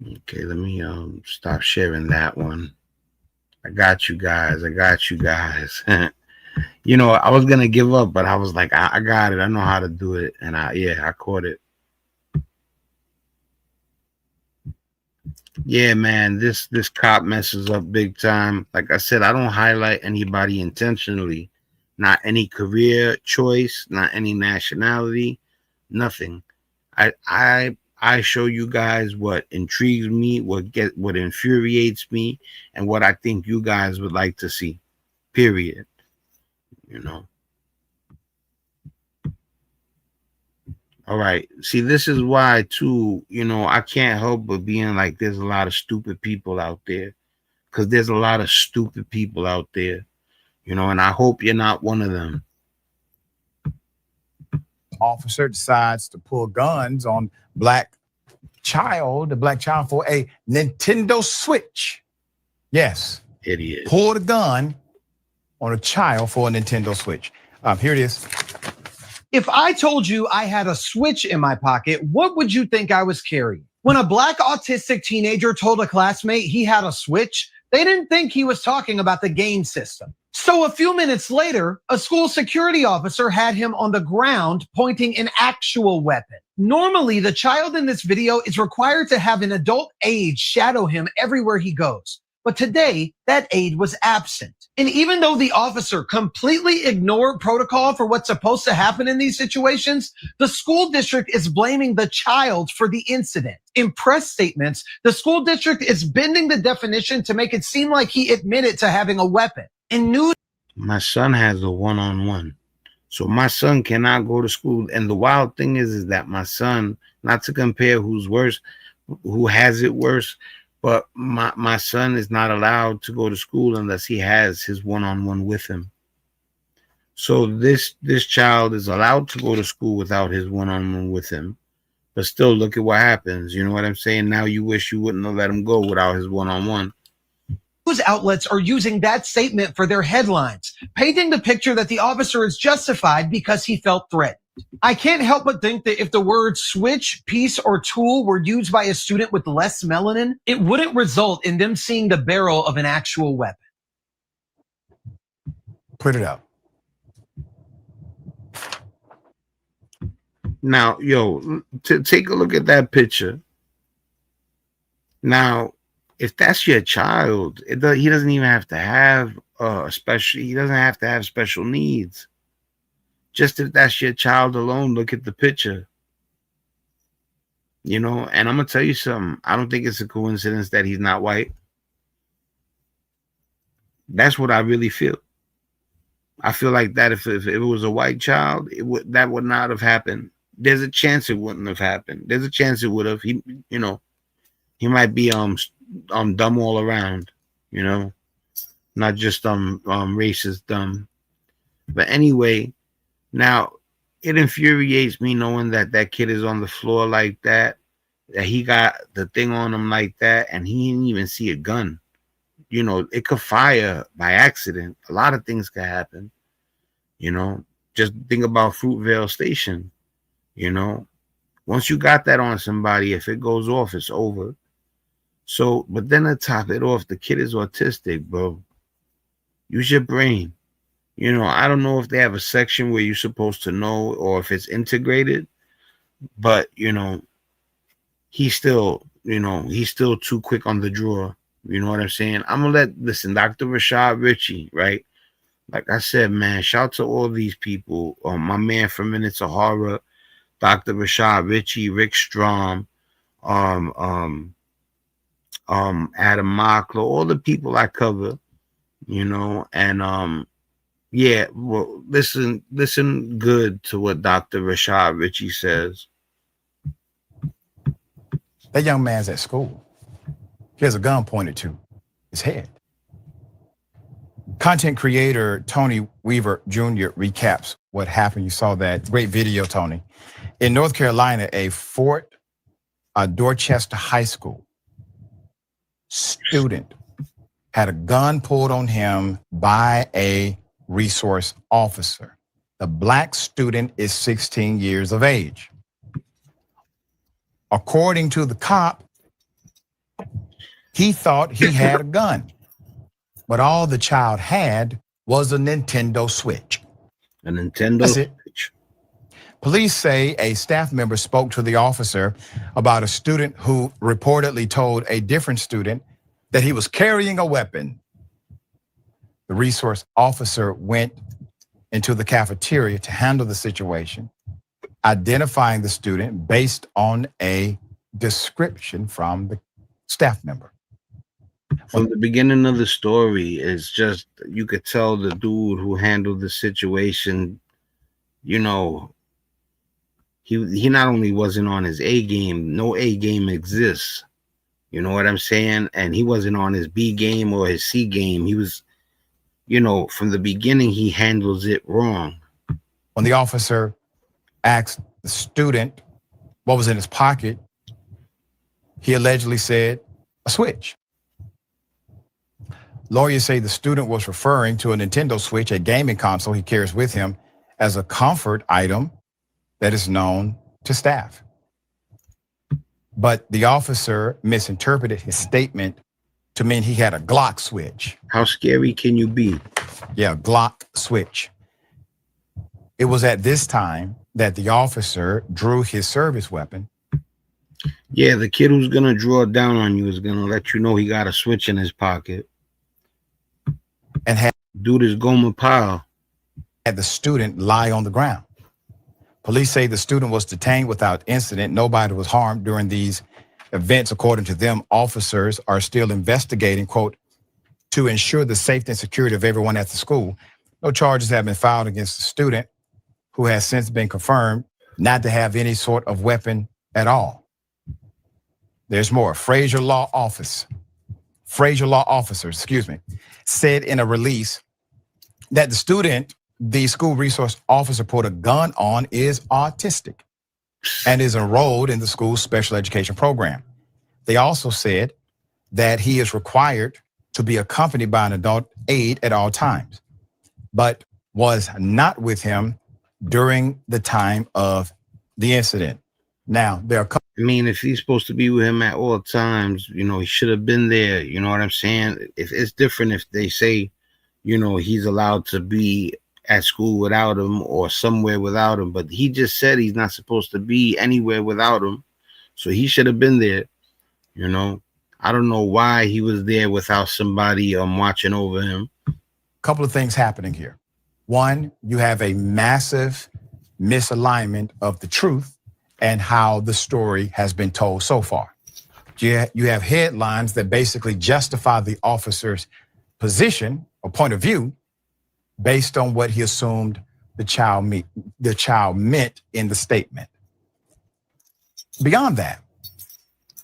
Okay, let me stop sharing that one. I got you guys. I got you guys. You know, I was gonna give up, but I was like, I got it. I know how to do it, and I caught it. Yeah, man, this cop messes up big time. Like I said, I don't highlight anybody intentionally, not any career choice, not any nationality, nothing. I show you guys what intrigues me, what infuriates me, and what I think you guys would like to see. Period. You know. All right. See, this is why too, you know, I can't help but being like there's a lot of stupid people out there. Because there's a lot of stupid people out there, you know, and I hope you're not one of them. Officer decides to pull guns on the black child for a Nintendo Switch. Yes. Idiot. Pulled a gun on a child for a Nintendo Switch. Here it is. If I told you I had a Switch in my pocket, what would you think I was carrying? When a black autistic teenager told a classmate he had a Switch, they didn't think he was talking about the game system. So a few minutes later, a school security officer had him on the ground pointing an actual weapon. Normally, the child in this video is required to have an adult aide shadow him everywhere he goes. But today, that aide was absent. And even though the officer completely ignored protocol for what's supposed to happen in these situations, the school district is blaming the child for the incident. In press statements, the school district is bending the definition to make it seem like he admitted to having a weapon. In news, my son has a one-on-one. So my son cannot go to school. And the wild thing is that my son, not to compare who's worse, who has it worse, but my son is not allowed to go to school unless he has his one-on-one with him. So this child is allowed to go to school without his one-on-one with him. But still, look at what happens. You know what I'm saying? Now you wish you wouldn't have let him go without his one-on-one. News outlets are using that statement for their headlines, painting the picture that the officer is justified because he felt threatened. I can't help but think that if the words switch, piece, or tool were used by a student with less melanin, it wouldn't result in them seeing the barrel of an actual weapon. Put it up. Now, yo, to take a look at that picture. Now, if that's your child, he doesn't even have to have he doesn't have to have special needs. Just if that's your child alone, look at the picture. You know, and I'm gonna tell you something. I don't think it's a coincidence that he's not white. That's what I really feel. I feel like that if it was a white child, that would not have happened. There's a chance it wouldn't have happened. There's a chance it would have. He might be dumb all around, you know, not just racist dumb. But anyway, now it infuriates me knowing that kid is on the floor like that he got the thing on him like that, and he didn't even see a gun. You know, it could fire by accident. A lot of things could happen. You know, just think about Fruitvale Station. You know, once you got that on somebody, if it goes off, it's over. So, but then to top it off, the kid is autistic, bro. Use your brain. You know, I don't know if they have a section where you're supposed to know or if it's integrated, but, you know, he's still too quick on the draw. You know what I'm saying? I'm going to listen, Dr. Rashad Ritchie, right? Like I said, man, shout to all these people. My man from Minutes of Horror, Dr. Rashad Ritchie, Rick Strom, Adam Mockler, all the people I cover, you know, and yeah, well, listen good to what Dr. Rashad Ritchie says. That young man's at school. He has a gun pointed to his head. Content creator Tony Weaver Jr. recaps what happened. You saw that great video, Tony. In North Carolina, a Dorchester High School student had a gun pulled on him by a resource officer. The black student is 16 years of age. According to the cop, he thought he had a gun, but all the child had was a Nintendo Switch. A Nintendo Switch. Police say a staff member spoke to the officer about a student who reportedly told a different student that he was carrying a weapon. The resource officer went into the cafeteria to handle the situation, identifying the student based on a description from the staff member. From the beginning of the story, it's just, you could tell the dude who handled the situation, you know, he not only wasn't on his A game, no A game exists. You know what I'm saying? And he wasn't on his B game or his C game. He was, you know, from the beginning, he handles it wrong. When the officer asked the student what was in his pocket, he allegedly said a Switch. Lawyers say the student was referring to a Nintendo Switch, a gaming console he carries with him, as a comfort item that is known to staff. But the officer misinterpreted his statement to mean he had a Glock switch. How scary can you be? Yeah, Glock switch. It was at this time that the officer drew his service weapon. Yeah, the kid who's going to draw down on you is going to let you know he got a switch in his pocket. And had dude is Gomer Pyle. Had the student lie on the ground. Police say the student was detained without incident. Nobody was harmed during these events. According to them, officers are still investigating, quote, to ensure the safety and security of everyone at the school. No charges have been filed against the student, who has since been confirmed not to have any sort of weapon at all. There's more. Fraser Law Officers, said in a release that the student the school resource officer put a gun on is autistic. and is enrolled in the school's special education program. They also said that he is required to be accompanied by an adult aide at all times, but was not with him during the time of the incident. Now, there are I mean, if he's supposed to be with him at all times, he should have been there. You know what I'm saying? If it's different if they say, he's allowed to be at school without him or somewhere without him, but he just said he's not supposed to be anywhere without him. So he should have been there. I don't know why he was there without somebody watching over him. Couple of things happening here. One, you have a massive misalignment of the truth and how the story has been told so far. You have headlines that basically justify the officer's position or point of view based on what he assumed the child meant in the statement. Beyond that,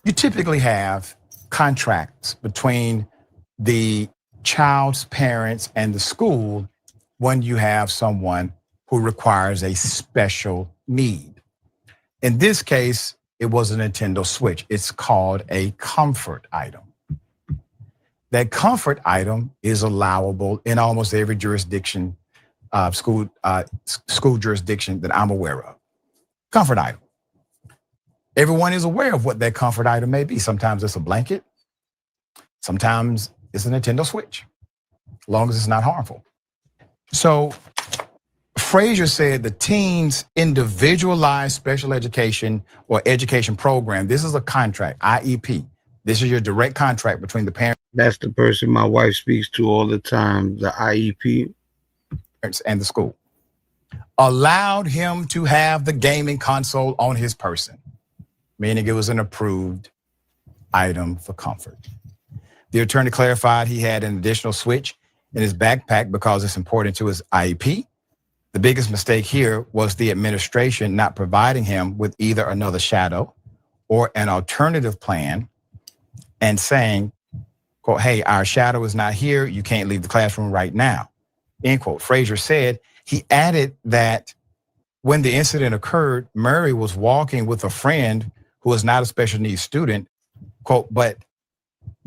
you typically have contracts between the child's parents and the school when you have someone who requires a special need. In this case, it was a Nintendo Switch. It's called a comfort item. That comfort item is allowable in almost every jurisdiction, school jurisdiction that I'm aware of. Comfort item. Everyone is aware of what that comfort item may be. Sometimes it's a blanket. Sometimes it's a Nintendo Switch, as long as it's not harmful. So Frazier said the teen's individualized special education or education program, this is a contract, IEP. This is your direct contract between the parents. That's the person my wife speaks to all the time, the IEP. And the school. Allowed him to have the gaming console on his person, meaning it was an approved item for comfort. The attorney clarified he had an additional Switch in his backpack because it's important to his IEP. The biggest mistake here was the administration not providing him with either another shadow or an alternative plan and saying, quote, hey, our shadow is not here. You can't leave the classroom right now, end quote. Frazier said he added that when the incident occurred, Murray was walking with a friend who was not a special needs student, quote, but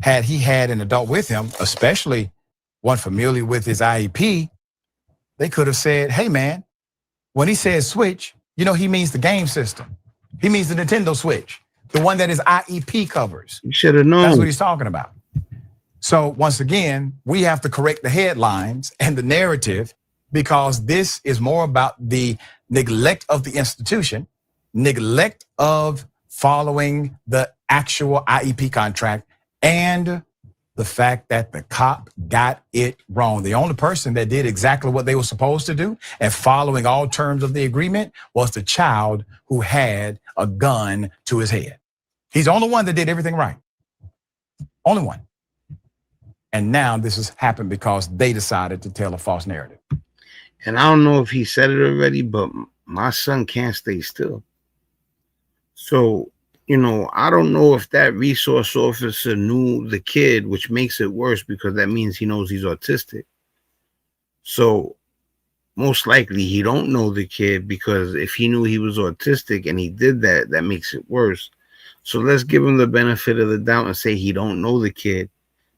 had he had an adult with him, especially one familiar with his IEP, they could have said, hey man, when he says Switch, he means the game system. He means the Nintendo Switch, the one that his IEP covers. You should have known. That's what he's talking about. So once again, we have to correct the headlines and the narrative because this is more about the neglect of the institution, neglect of following the actual IEP contract, and the fact that the cop got it wrong. The only person that did exactly what they were supposed to do and following all terms of the agreement was the child who had a gun to his head. He's the only one that did everything right. Only one. And now this has happened because they decided to tell a false narrative. And I don't know if he said it already, but my son can't stay still. So, I don't know if that resource officer knew the kid, which makes it worse because that means he knows he's autistic. So most likely he don't know the kid because if he knew he was autistic and he did that, that makes it worse. So let's give him the benefit of the doubt and say he don't know the kid.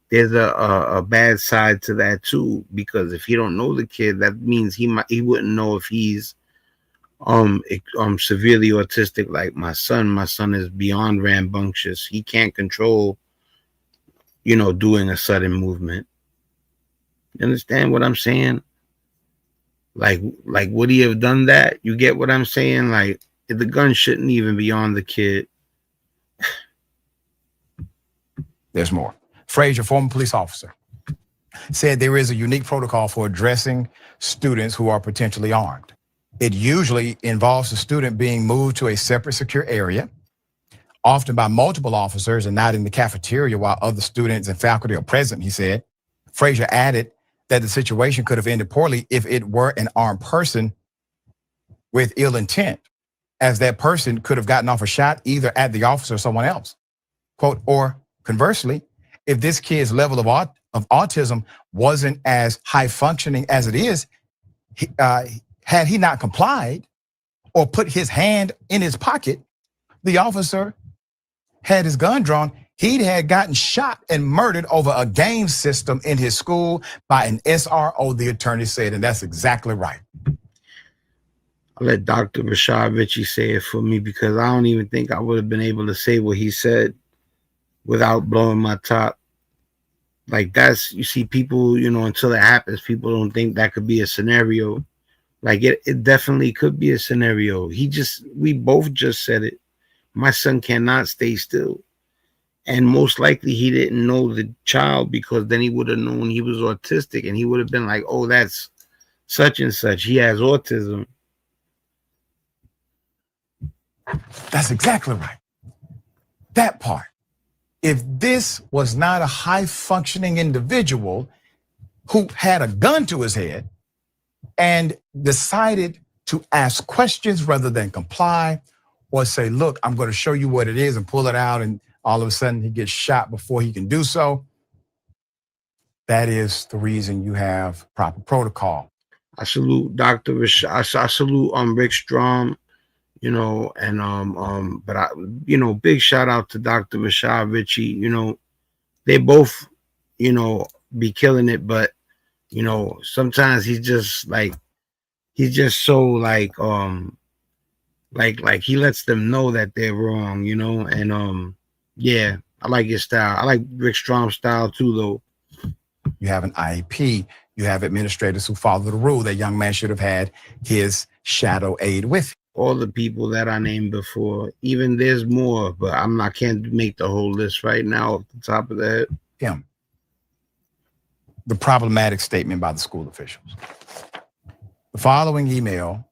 There's a bad side to that too, because if he don't know the kid, that means he wouldn't know if he's severely autistic like my son. My son is beyond rambunctious. He can't control, doing a sudden movement. You understand what I'm saying? Like would he have done that? You get what I'm saying? Like the gun shouldn't even be on the kid. There's more. Frazier, former police officer, said there is a unique protocol for addressing students who are potentially armed. It usually involves the student being moved to a separate secure area, often by multiple officers and not in the cafeteria while other students and faculty are present, he said. Frazier added that the situation could have ended poorly if it were an armed person with ill intent, as that person could have gotten off a shot either at the officer or someone else. Quote, or conversely, if this kid's level of autism wasn't as high functioning as it is, had he not complied, or put his hand in his pocket, the officer had his gun drawn, he had gotten shot and murdered over a game system in his school by an SRO, the attorney said, and that's exactly right. I'll let Dr. Rashad Ritchie say it for me, because I don't even think I would have been able to say what he said without blowing my top. Like, that's, you see, people, you know, until it happens, people don't think that could be a scenario. Like, it definitely could be a scenario. We both just said it. My son cannot stay still. And most likely he didn't know the child, because then he would have known he was autistic, and he would have been like, oh, that's such and such. He has autism. That's exactly right. That part. If this was not a high-functioning individual who had a gun to his head and decided to ask questions rather than comply or say, look, I'm going to show you what it is, and pull it out, and all of a sudden he gets shot before he can do so, that is the reason you have proper protocol. I salute Dr. Rashad. I salute Rick Strom, you know, and but I, you know, big shout out to Dr. Rashad Ritchie. You know, they both, you know, be killing it, but you know, sometimes he's just so like he lets them know that they're wrong, you know, and yeah, I like his style. I like Rick Strom's style too, though. You have an IEP. You have administrators who follow the rule. That young man should have had his shadow aide with him. All the people that I named before, even there's more, but I can't make the whole list right now off the top of the head. Him. The problematic statement by the school officials. The following email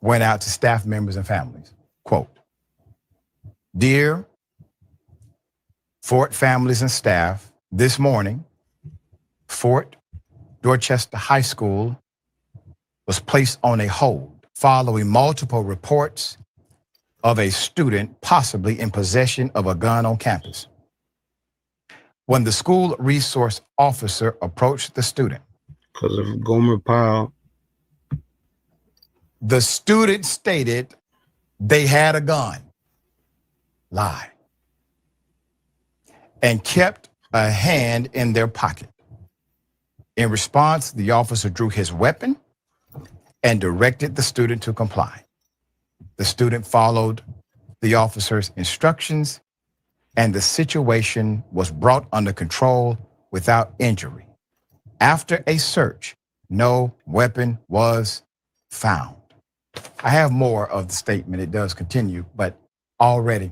went out to staff members and families. Quote, "Dear Fort families and staff, this morning, Fort Dorchester High School was placed on a hold following multiple reports of a student possibly in possession of a gun on campus. When the school resource officer approached the student, because of Gomer Pyle, the student stated they had a gun. Lie. And kept a hand in their pocket. In response, the officer drew his weapon and directed the student to comply. The student followed the officer's instructions, and the situation was brought under control without injury. After a search, no weapon was found." I have more of the statement. It does continue, but already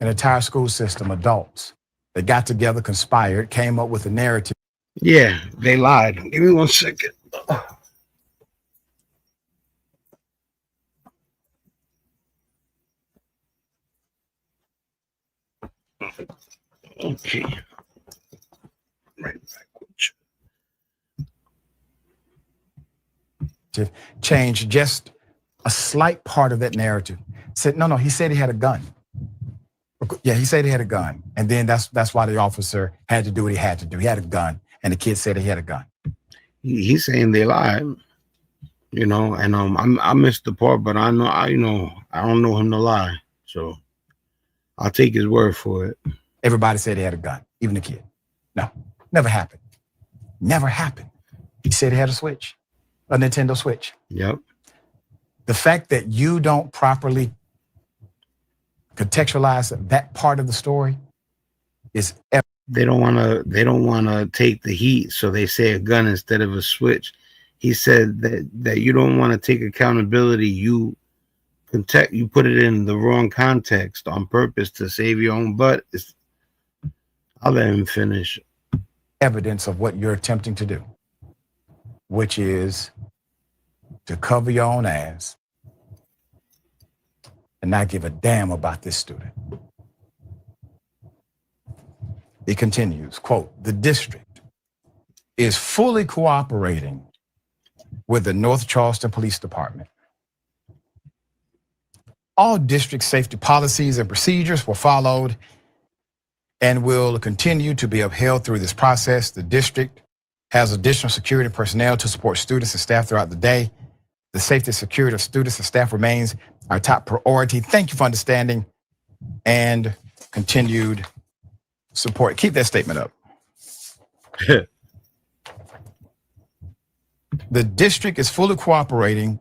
an entire school system, adults, they got together, conspired, came up with a narrative. Yeah, they lied. Give me 1 second. Okay. Right back with you. To change just a slight part of that narrative. Said, no, he said he had a gun. Yeah, he said he had a gun. And then that's why the officer had to do what he had to do. He had a gun, and the kid said he had a gun. He's saying they lied, you know, and I missed the part, but I don't know him to lie. So I'll take his word for it. Everybody said he had a gun, even the kid. No, never happened. Never happened. He said he had a Switch, a Nintendo Switch. Yep. The fact that you don't properly contextualize that part of the story is they don't want to take the heat, so they say a gun instead of a switch. He said that you don't want to take accountability. You put it in the wrong context on purpose to save your own butt. I'll let him finish. Evidence of what you're attempting to do, which is to cover your own ass and not give a damn about this student. It continues, quote, "The district is fully cooperating with the North Charleston Police Department. All district safety policies and procedures were followed and will continue to be upheld through this process. The district has additional security personnel to support students and staff throughout the day. The safety and security of students and staff remains our top priority. Thank you for understanding and continued support. Keep that statement up. The district is fully cooperating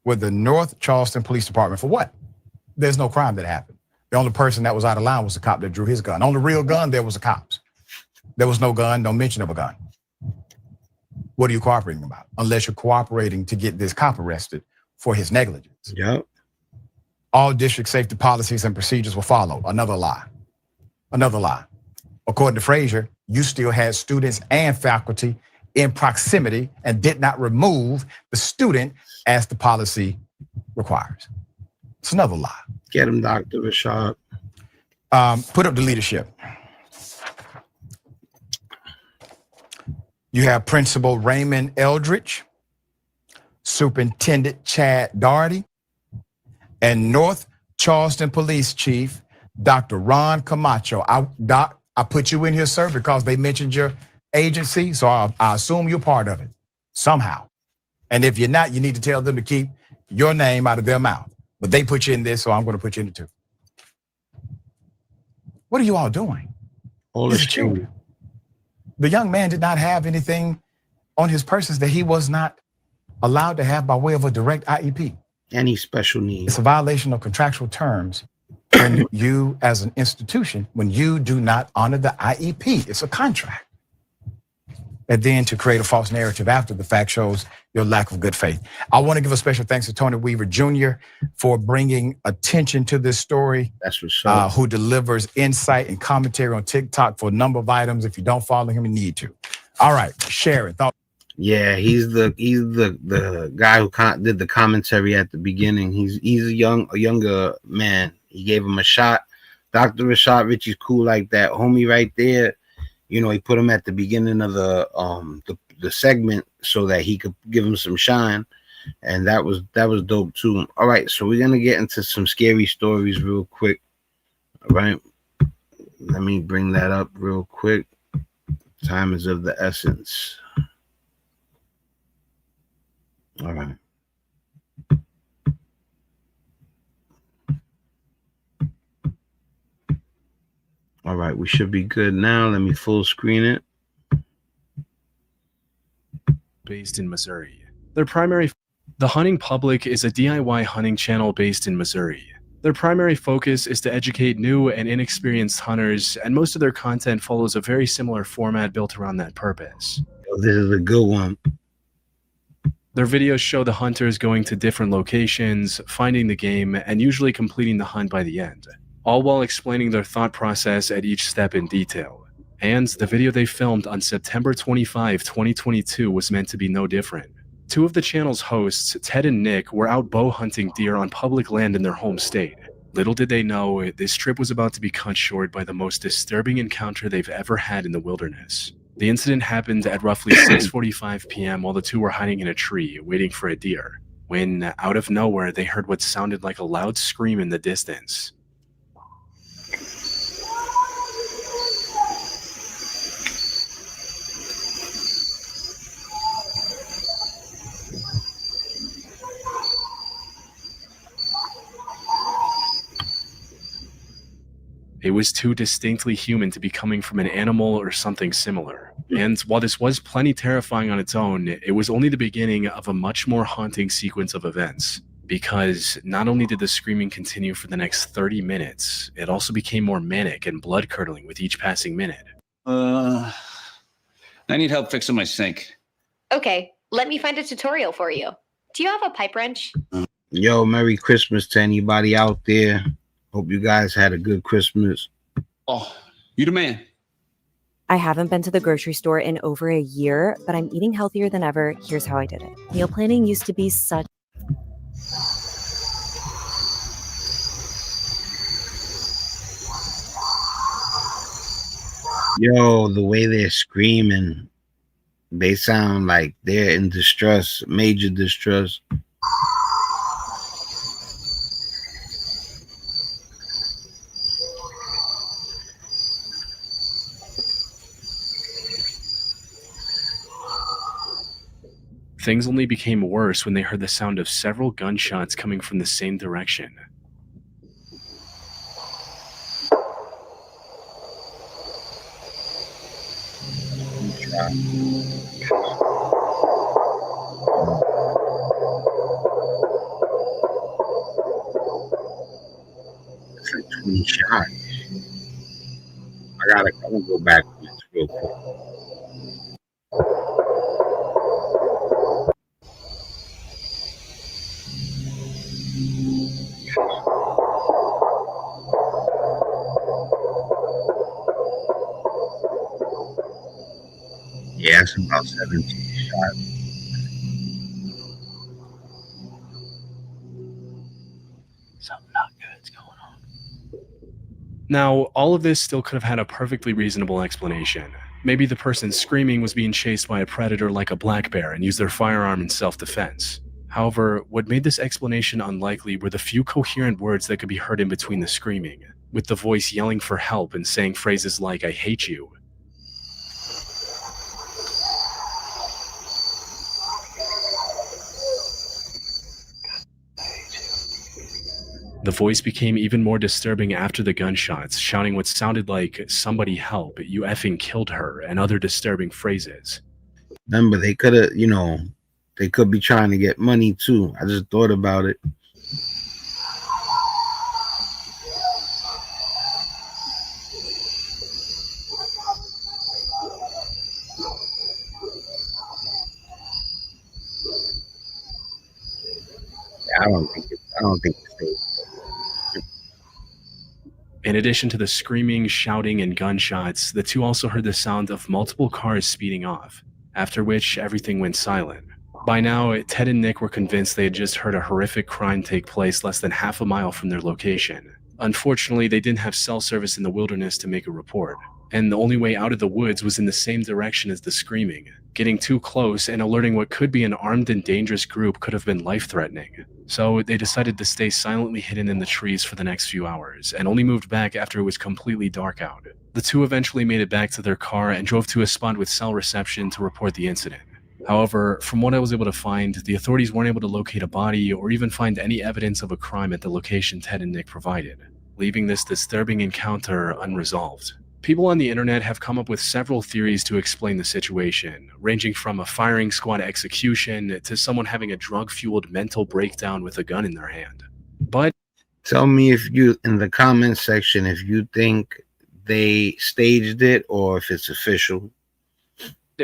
with the North Charleston Police Department. For what? There's no crime that happened. The only person that was out of line was the cop that drew his gun. On the real gun, there was a cop's. There was no gun, no mention of a gun. What are you cooperating about? Unless you're cooperating to get this cop arrested for his negligence. Yep. All district safety policies and procedures were followed. Another lie. Another lie. According to Frazier, you still had students and faculty in proximity and did not remove the student as the policy requires. It's another lie. Get him, Dr. Rashad. Put up the leadership. You have Principal Raymond Eldridge, Superintendent Chad Daugherty, and North Charleston Police Chief, Dr. Ron Camacho. Doc, I put you in here, sir, because they mentioned your agency, so I assume you're part of it somehow. And if you're not, you need to tell them to keep your name out of their mouth. But they put you in this, so I'm going to put you in it too. What are you all doing? All These is are children. The young man did not have anything on his persons that he was not allowed to have by way of a direct IEP. Any special needs. It's a violation of contractual terms when you, as an institution, when you do not honor the IEP. It's a contract. And then to create a false narrative after the fact shows your lack of good faith. I want to give a special thanks to Tony Weaver Jr. for bringing attention to this story. That's what's up. Who delivers insight and commentary on TikTok for a number of items. If you don't follow him, you need to. All right, Sharon. Yeah, he's the guy who did the commentary at the beginning. He's a younger man. He gave him a shot. Dr. Rashad Richie's cool like that. Homie right there. You know, he put him at the beginning of the segment so that he could give him some shine, and that was dope too. All right, so we're gonna get into some scary stories real quick. All right, let me bring that up real quick. Time is of the essence. All right. All right, we should be good now. Let me full screen it. Based in Missouri. The Hunting Public is a DIY hunting channel based in Missouri. Their primary focus is to educate new and inexperienced hunters, and most of their content follows a very similar format built around that purpose. This is a good one. Their videos show the hunters going to different locations, finding the game, and usually completing the hunt by the end, all while explaining their thought process at each step in detail. And the video they filmed on September 25, 2022 was meant to be no different. Two of the channel's hosts, Ted and Nick, were out bow hunting deer on public land in their home state. Little did they know, this trip was about to be cut short by the most disturbing encounter they've ever had in the wilderness. The incident happened at roughly 6:45 p.m. while the two were hiding in a tree, waiting for a deer, when, out of nowhere, they heard what sounded like a loud scream in the distance. It was too distinctly human to be coming from an animal or something similar. And while this was plenty terrifying on its own, it was only the beginning of a much more haunting sequence of events. Because not only did the screaming continue for the next 30 minutes, it also became more manic and blood-curdling with each passing minute. I need help fixing my sink. Okay, let me find a tutorial for you. Do you have a pipe wrench? Yo, Merry Christmas to anybody out there. Hope you guys had a good Christmas. Oh, you the man. I haven't been to the grocery store in over a year, but I'm eating healthier than ever. Here's how I did it. Meal planning used to be such... Yo, the way they're screaming, they sound like they're in distress, major distress. Things only became worse when they heard the sound of several gunshots coming from the same direction. It's like 20 shots. I'm gonna go back real quick. Yeah, it's about 17 shots. Something not good's going on. Now, all of this still could have had a perfectly reasonable explanation. Maybe the person screaming was being chased by a predator like a black bear and used their firearm in self-defense. However, what made this explanation unlikely were the few coherent words that could be heard in between the screaming, with the voice yelling for help and saying phrases like, "I hate you." The voice became even more disturbing after the gunshots, shouting what sounded like, "Somebody help, you effing killed her," and other disturbing phrases. Remember, they could have, they could be trying to get money too. I just thought about it. I don't think it's safe. In addition to the screaming, shouting, and gunshots, the two also heard the sound of multiple cars speeding off, after which everything went silent. By now, Ted and Nick were convinced they had just heard a horrific crime take place less than half a mile from their location. Unfortunately, they didn't have cell service in the wilderness to make a report, and the only way out of the woods was in the same direction as the screaming. Getting too close and alerting what could be an armed and dangerous group could have been life-threatening. So they decided to stay silently hidden in the trees for the next few hours, and only moved back after it was completely dark out. The two eventually made it back to their car and drove to a spot with cell reception to report the incident. However, from what I was able to find, the authorities weren't able to locate a body or even find any evidence of a crime at the location Ted and Nick provided, leaving this disturbing encounter unresolved. People on the internet have come up with several theories to explain the situation, ranging from a firing squad execution to someone having a drug-fueled mental breakdown with a gun in their hand. But tell me in the comment section if you think they staged it or if it's official.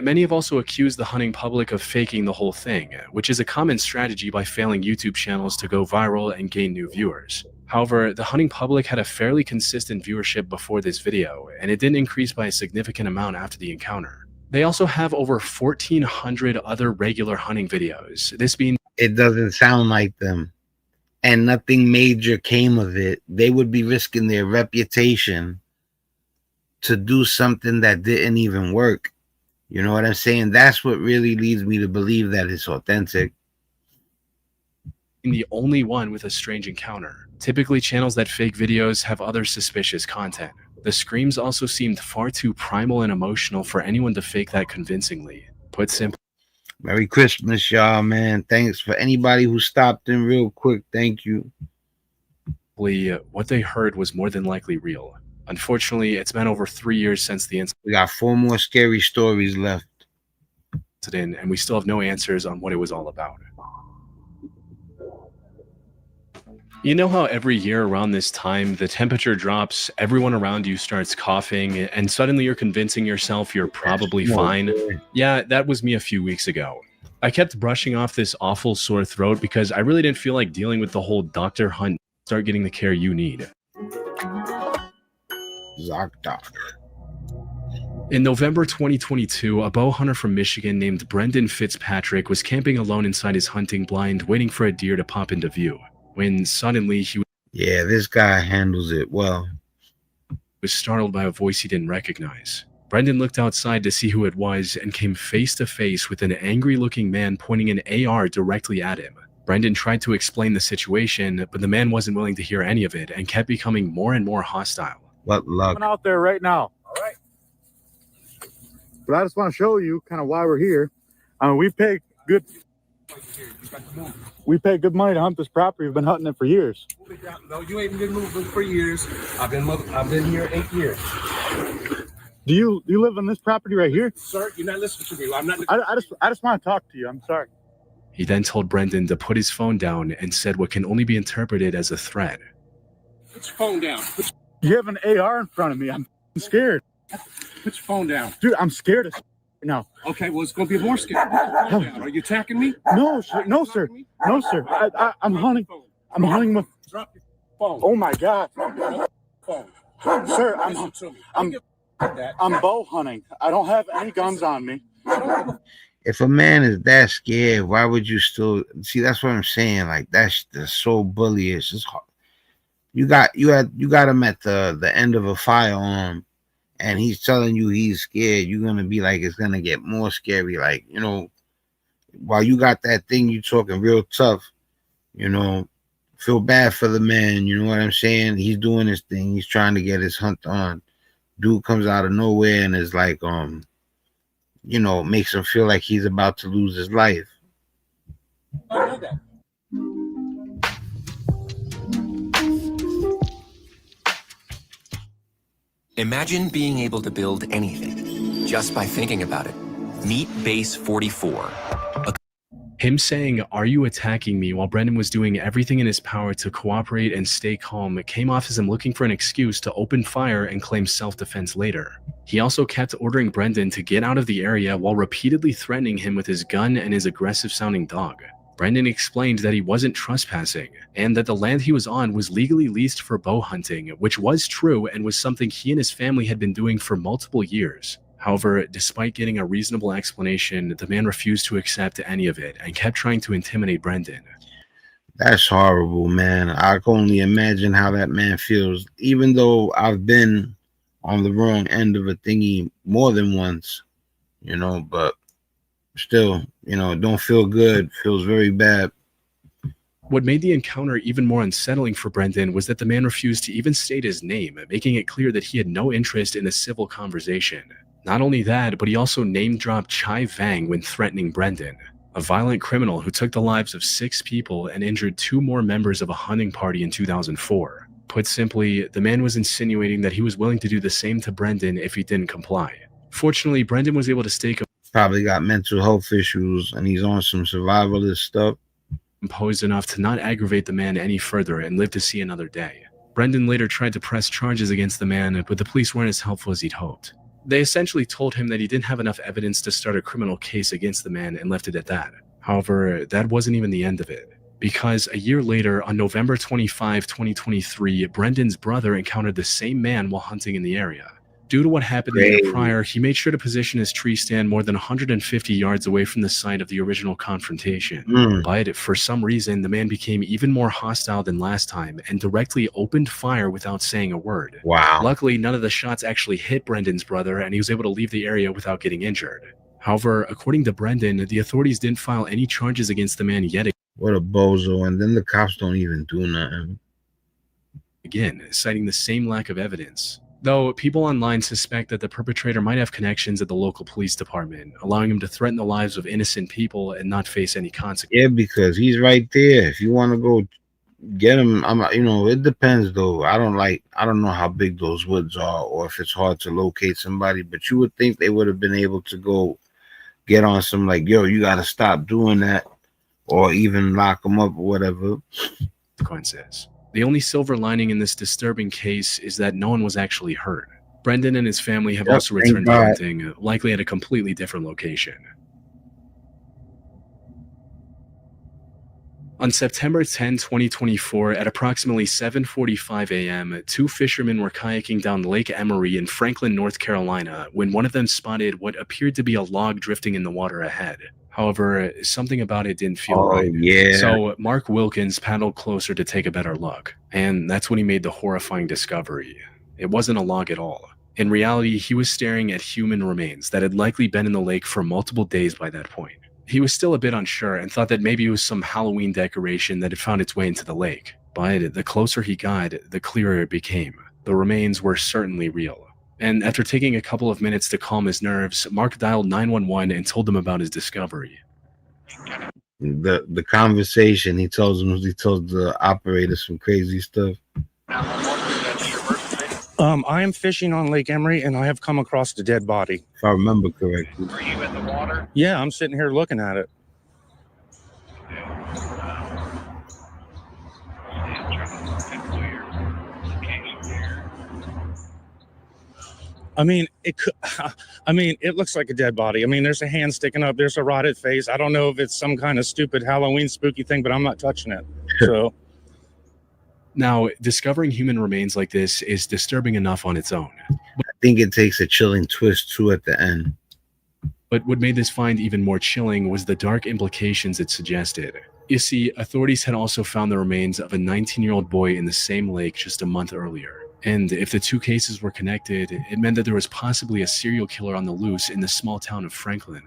Many have also accused the hunting public of faking the whole thing, which is a common strategy by failing YouTube channels to go viral and gain new viewers. However, the hunting public had a fairly consistent viewership before this video, and it didn't increase by a significant amount after the encounter. They also have over 1,400 other regular hunting videos, this being... It doesn't sound like them, and nothing major came of it. They would be risking their reputation to do something that didn't even work. You know what I'm saying? That's what really leads me to believe that it's authentic. The only one with a strange encounter. Typically, channels that fake videos have other suspicious content. The screams also seemed far too primal and emotional for anyone to fake that convincingly. Put simply, Merry Christmas, y'all, man. Thanks for anybody who stopped in real quick. Thank you. What they heard was more than likely real. Unfortunately, it's been over 3 years since the incident. We got 4 more scary stories left. And we still have no answers on what it was all about. You know how every year around this time, the temperature drops, everyone around you starts coughing, and suddenly you're convincing yourself you're probably fine? Yeah, that was me a few weeks ago. I kept brushing off this awful sore throat because I really didn't feel like dealing with the whole Dr. Hunt. Start getting the care you need. In November 2022, a bow hunter from Michigan named Brendan Fitzpatrick was camping alone inside his hunting blind, waiting for a deer to pop into view, when suddenly he this guy handles it well. Was startled by a voice he didn't recognize. Brendan looked outside to see who it was and came face to face with an angry-looking man pointing an AR directly at him. Brendan tried to explain the situation, but the man wasn't willing to hear any of it and kept becoming more and more hostile. What luck. I'm out there right now. All right. But I just want to show you kind of why we're here. We pay good We pay good money to hunt this property. We've been hunting it for years. No, you ain't been moving for years. I've been here 8 years. Do you live on this property right here? Sir, you're not listening to me. I'm not. I just want to talk to you. I'm sorry. He then told Brendan to put his phone down and said what can only be interpreted as a threat. Put your phone down. You have an AR in front of me. I'm scared. Put your phone down. Dude, I'm scared as now. Okay, well, it's going to be more scary. Put your phone down. Are you attacking me? No, sir. No, sir. No, sir. I'm hunting. I'm hunting with. Drop your phone. Oh my God. Phone. Sir, I'm bow hunting. I don't have any guns on me. If a man is that scared, why would you still see? That's what I'm saying. Like that's so bullyish. It's hard. You got him at the end of a firearm, and he's telling you he's scared. You're gonna be like, it's gonna get more scary. Like, you know, while you got that thing, you talking real tough. You know, feel bad for the man. You know what I'm saying? He's doing his thing. He's trying to get his hunt on. Dude comes out of nowhere and is like, you know, makes him feel like he's about to lose his life. I know that. Imagine being able to build anything just by thinking about it. Meet Base 44. Him saying, "Are you attacking me?" while Brendan was doing everything in his power to cooperate and stay calm came off as him looking for an excuse to open fire and claim self-defense later. He also kept ordering Brendan to get out of the area while repeatedly threatening him with his gun and his aggressive-sounding dog. Brendan explained that he wasn't trespassing and that the land he was on was legally leased for bow hunting, which was true and was something he and his family had been doing for multiple years. However, despite getting a reasonable explanation, the man refused to accept any of it and kept trying to intimidate Brendan. That's horrible, man. I can only imagine how that man feels, even though I've been on the wrong end of a thingy more than once, you know, but still, you know, it don't feel good. Feels very bad. What made the encounter even more unsettling for Brendan was that the man refused to even state his name, making it clear that he had no interest in a civil conversation. Not only that, but he also name-dropped Chai Vang when threatening Brendan, a violent criminal who took the lives of 6 people and injured 2 more members of a hunting party in 2004. Put simply, the man was insinuating that he was willing to do the same to Brendan if he didn't comply. Fortunately, Brendan was able to stay probably got mental health issues and he's on some survivalist stuff. Composed enough to not aggravate the man any further and live to see another day. Brendan later tried to press charges against the man, but the police weren't as helpful as he'd hoped. They essentially told him that he didn't have enough evidence to start a criminal case against the man and left it at that. However, that wasn't even the end of it. Because a year later, on November 25, 2023, Brendan's brother encountered the same man while hunting in the area. Due to what happened the year prior, he made sure to position his tree stand more than 150 yards away from the site of the original confrontation. But for some reason, the man became even more hostile than last time and directly opened fire without saying a word. Wow. Luckily, none of the shots actually hit Brendan's brother, and he was able to leave the area without getting injured. However, according to Brendan, the authorities didn't file any charges against the man yet. What a bozo, and then the cops don't even do nothing. Again, citing the same lack of evidence. Though people online suspect that the perpetrator might have connections at the local police department, allowing him to threaten the lives of innocent people and not face any consequences. Yeah, because he's right there. If you want to go get him, you know, it depends though. I don't know how big those woods are or if it's hard to locate somebody, but you would think they would have been able to go get on some like, yo, you got to stop doing that, or even lock them up or whatever. Consequences. The only silver lining in this disturbing case is that no one was actually hurt. Brendan and his family have also returned to hunting, likely at a completely different location. On September 10, 2024, at approximately 7:45 a.m., 2 fishermen were kayaking down Lake Emery in Franklin, North Carolina, when one of them spotted what appeared to be a log drifting in the water ahead. However, something about it didn't feel right. Yeah. So Mark Wilkins paddled closer to take a better look, and that's when he made the horrifying discovery. It wasn't a log at all. In reality, he was staring at human remains that had likely been in the lake for multiple days by that point. He was still a bit unsure and thought that maybe it was some Halloween decoration that had found its way into the lake. But the closer he got, the clearer it became. The remains were certainly real. And after taking a couple of minutes to calm his nerves, Mark dialed 911 and told them about his discovery. the conversation. He tells the operator some crazy stuff. I am fishing on Lake Emery, and I have come across a dead body. If I remember correctly. Are you in the water? Yeah, I'm sitting here looking at it. I mean, it could. I mean, it looks like a dead body. I mean, there's a hand sticking up. There's a rotted face. I don't know if it's some kind of stupid Halloween spooky thing, but I'm not touching it. So. Now, discovering human remains like this is disturbing enough on its own. I think it takes a chilling twist too at the end. But what made this find even more chilling was the dark implications it suggested. You see, authorities had also found the remains of a 19-year-old boy in the same lake just a month earlier. And if the two cases were connected, it meant that there was possibly a serial killer on the loose in the small town of Franklin.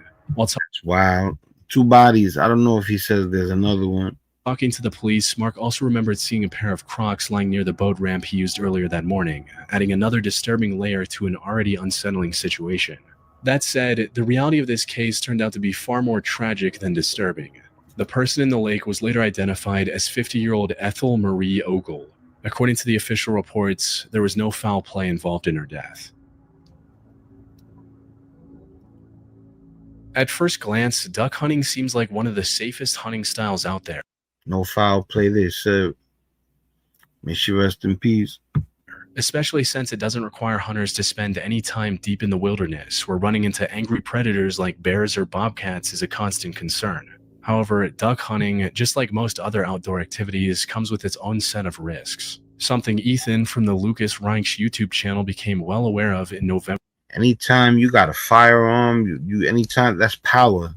Wow. 2 bodies. I don't know if he says there's another one. Talking to the police, Mark also remembered seeing a pair of Crocs lying near the boat ramp he used earlier that morning, adding another disturbing layer to an already unsettling situation. That said, the reality of this case turned out to be far more tragic than disturbing. The person in the lake was later identified as 50-year-old Ethel Marie Ogle. According to the official reports, there was no foul play involved in her death. At first glance, duck hunting seems like one of the safest hunting styles out there. No foul play, they said. May she rest in peace. Especially since it doesn't require hunters to spend any time deep in the wilderness, where running into angry predators like bears or bobcats is a constant concern. However, duck hunting, just like most other outdoor activities, comes with its own set of risks. Something Ethan from the Lucas Reinsch YouTube channel became well aware of in November. Anytime you got a firearm, anytime that's power.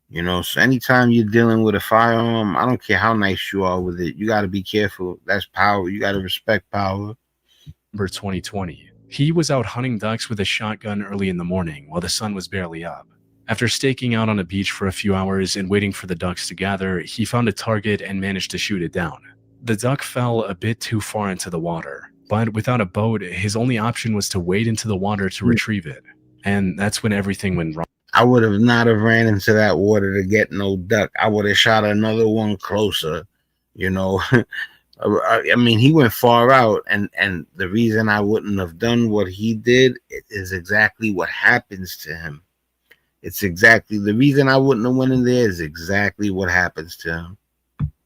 You know, so anytime you're dealing with a firearm, I don't care how nice you are with it, you got to be careful. That's power. You got to respect power. 2020. He was out hunting ducks with a shotgun early in the morning while the sun was barely up. After staking out on a beach for a few hours and waiting for the ducks to gather, he found a target and managed to shoot it down. The duck fell a bit too far into the water, but without a boat, his only option was to wade into the water to retrieve it. And that's when everything went wrong. I would have not have ran into that water to get no duck. I would have shot another one closer, you know. I mean, he went far out, and the reason I wouldn't have done what he did is exactly what happens to him. It's exactly the reason I wouldn't have went in there is exactly what happens to him.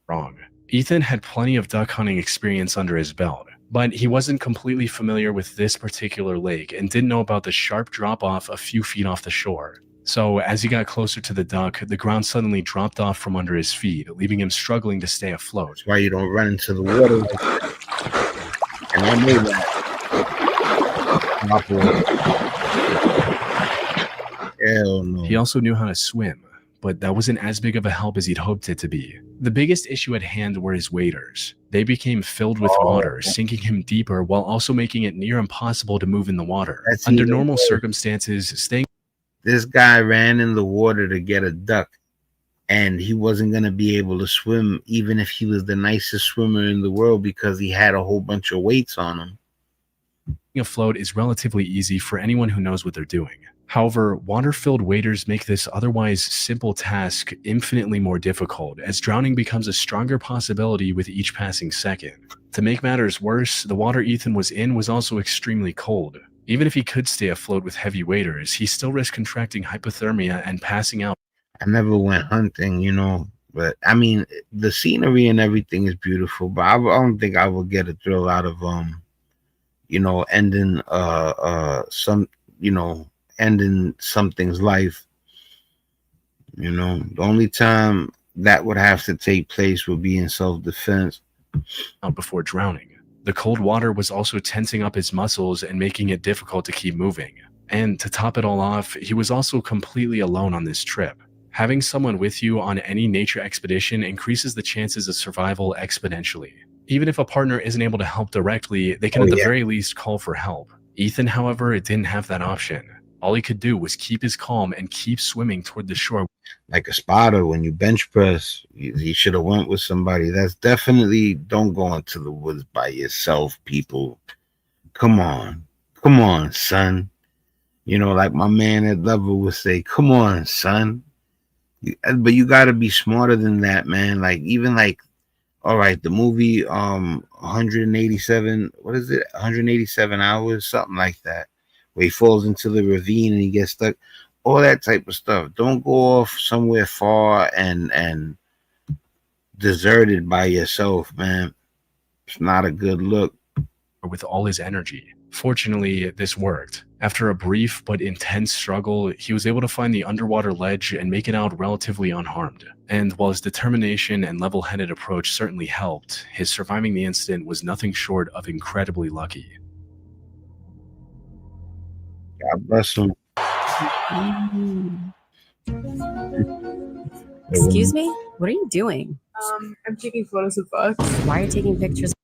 Wrong. Ethan had plenty of duck hunting experience under his belt, but he wasn't completely familiar with this particular lake and didn't know about the sharp drop-off a few feet off the shore. So as he got closer to the duck, the ground suddenly dropped off from under his feet, leaving him struggling to stay afloat. That's why you don't run into the water. And I knew that. Hell no. He also knew how to swim, but that wasn't as big of a help as he'd hoped it to be. The biggest issue at hand were his waders. They became filled with water, sinking him deeper while also making it near impossible to move in the water. Under normal circumstances, staying... This guy ran in the water to get a duck, and he wasn't going to be able to swim even if he was the nicest swimmer in the world because he had a whole bunch of weights on him. Afloat is relatively easy for anyone who knows what they're doing. However, water-filled waders make this otherwise simple task infinitely more difficult, as drowning becomes a stronger possibility with each passing second. To make matters worse, the water Ethan was in was also extremely cold. Even if he could stay afloat with heavy waders, he still risked contracting hypothermia and passing out. I never went hunting, you know, but I mean, the scenery and everything is beautiful, but I don't think I would get a thrill out of, you know, ending ending something's life. You know, the only time that would have to take place would be in self-defense. Before drowning. The cold water was also tensing up his muscles and making it difficult to keep moving. And to top it all off, he was also completely alone on this trip. Having someone with you on any nature expedition increases the chances of survival exponentially. Even if a partner isn't able to help directly, they can at the very least call for help. Ethan, however, didn't have that option. All he could do was keep his calm and keep swimming toward the shore. Like a spotter, when you bench press, you should have went with somebody. That's definitely, don't go into the woods by yourself, people. Come on, son. You know, like my man at Level would say, come on, son. But you got to be smarter than that, man. Like even like, all right, the movie 187, what is it? 187 hours, something like that, where he falls into the ravine and he gets stuck. All that type of stuff. Don't go off somewhere far and deserted by yourself, man. It's not a good look. With all his energy. Fortunately, this worked. After a brief but intense struggle, he was able to find the underwater ledge and make it out relatively unharmed. And while his determination and level-headed approach certainly helped, his surviving the incident was nothing short of incredibly lucky. God bless him. Excuse me? What are you doing? I'm taking photos of bugs. Why are you taking pictures?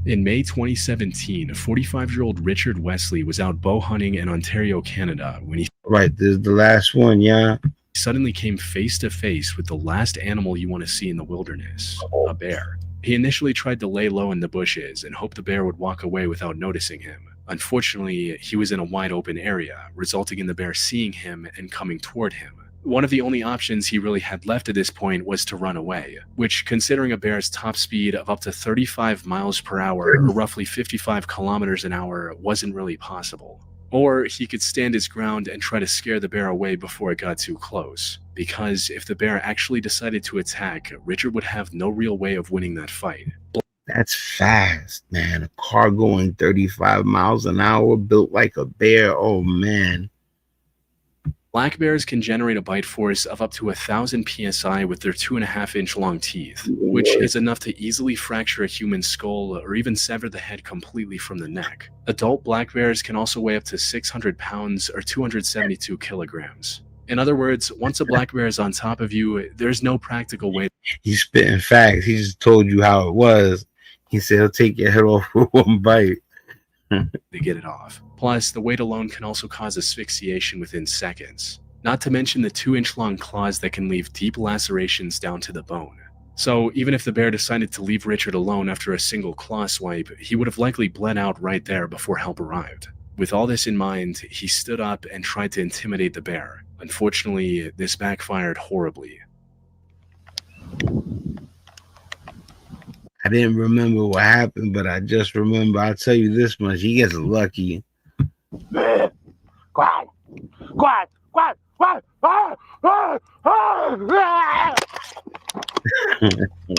In May 2017, 45-year-old Richard Wesley was out bow hunting in Ontario, Canada, when he Right, this is the last one, yeah. suddenly came face to face with the last animal you want to see in the wilderness, a bear. He initially tried to lay low in the bushes and hoped the bear would walk away without noticing him. Unfortunately, he was in a wide open area, resulting in the bear seeing him and coming toward him. One of the only options he really had left at this point was to run away, which, considering a bear's top speed of up to 35 miles per hour, or roughly 55 kilometers an hour, wasn't really possible. Or he could stand his ground and try to scare the bear away before it got too close, because if the bear actually decided to attack, Richard would have no real way of winning that fight. That's fast, man. A car going 35 miles an hour, built like a bear. Oh, man. Black bears can generate a bite force of up to 1,000 psi with their 2.5-inch long teeth, which is enough to easily fracture a human skull or even sever the head completely from the neck. Adult black bears can also weigh up to 600 pounds or 272 kilograms. In other words, once a black bear is on top of you, there's no practical way. He's spitting facts. He just told you how it was. He said he'll take your head off with one bite. To get it off. Plus, the weight alone can also cause asphyxiation within seconds. Not to mention the 2-inch long claws that can leave deep lacerations down to the bone. So even if the bear decided to leave Richard alone after a single claw swipe, he would have likely bled out right there before help arrived. With all this in mind, he stood up and tried to intimidate the bear. Unfortunately, this backfired horribly. I didn't remember what happened, but I just remember, I'll tell you this much, he gets lucky. Quiet, quiet, quiet, quiet.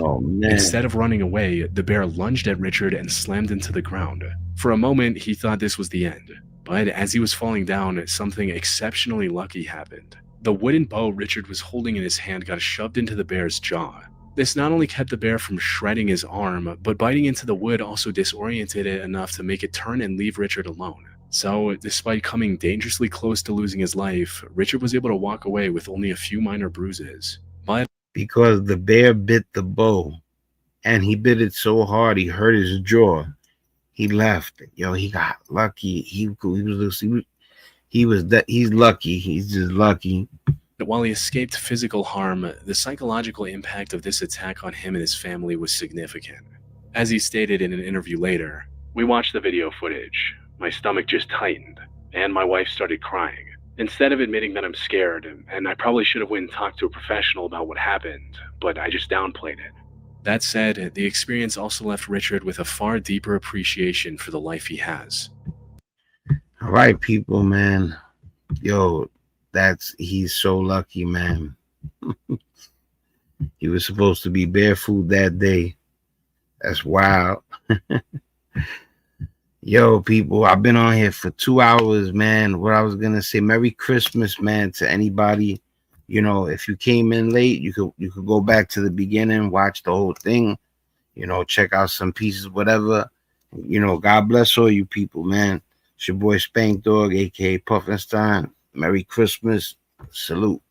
Oh, man. Instead of running away, the bear lunged at Richard and slammed into the ground. For a moment, he thought this was the end. But as he was falling down, something exceptionally lucky happened. The wooden bow Richard was holding in his hand got shoved into the bear's jaw. This not only kept the bear from shredding his arm, but biting into the wood also disoriented it enough to make it turn and leave Richard alone. So, despite coming dangerously close to losing his life, Richard was able to walk away with only a few minor bruises. But because the bear bit the bow, and he bit it so hard he hurt his jaw, he left. Yo, he got lucky. He's lucky. He's just lucky. while he escaped physical harm, the psychological impact of this attack on him and his family was significant. As he stated in an interview later, "We watched the video footage. My stomach just tightened, and my wife started crying. Instead of admitting that I'm scared, and I probably should have went and talked to a professional about what happened, but I just downplayed it." That said, the experience also left Richard with a far deeper appreciation for the life he has. All right, people, man. Yo, he's so lucky, man. He was supposed to be barefoot that day. That's wild. Yo, people, I've been on here for 2 hours, man. What I was gonna say, Merry Christmas, man, to anybody. You know, if you came in late, you could go back to the beginning, watch the whole thing, you know, check out some pieces, whatever. You know, God bless all you people, man. It's your boy Spank Dog, aka Puffinstein. Merry Christmas. Salute.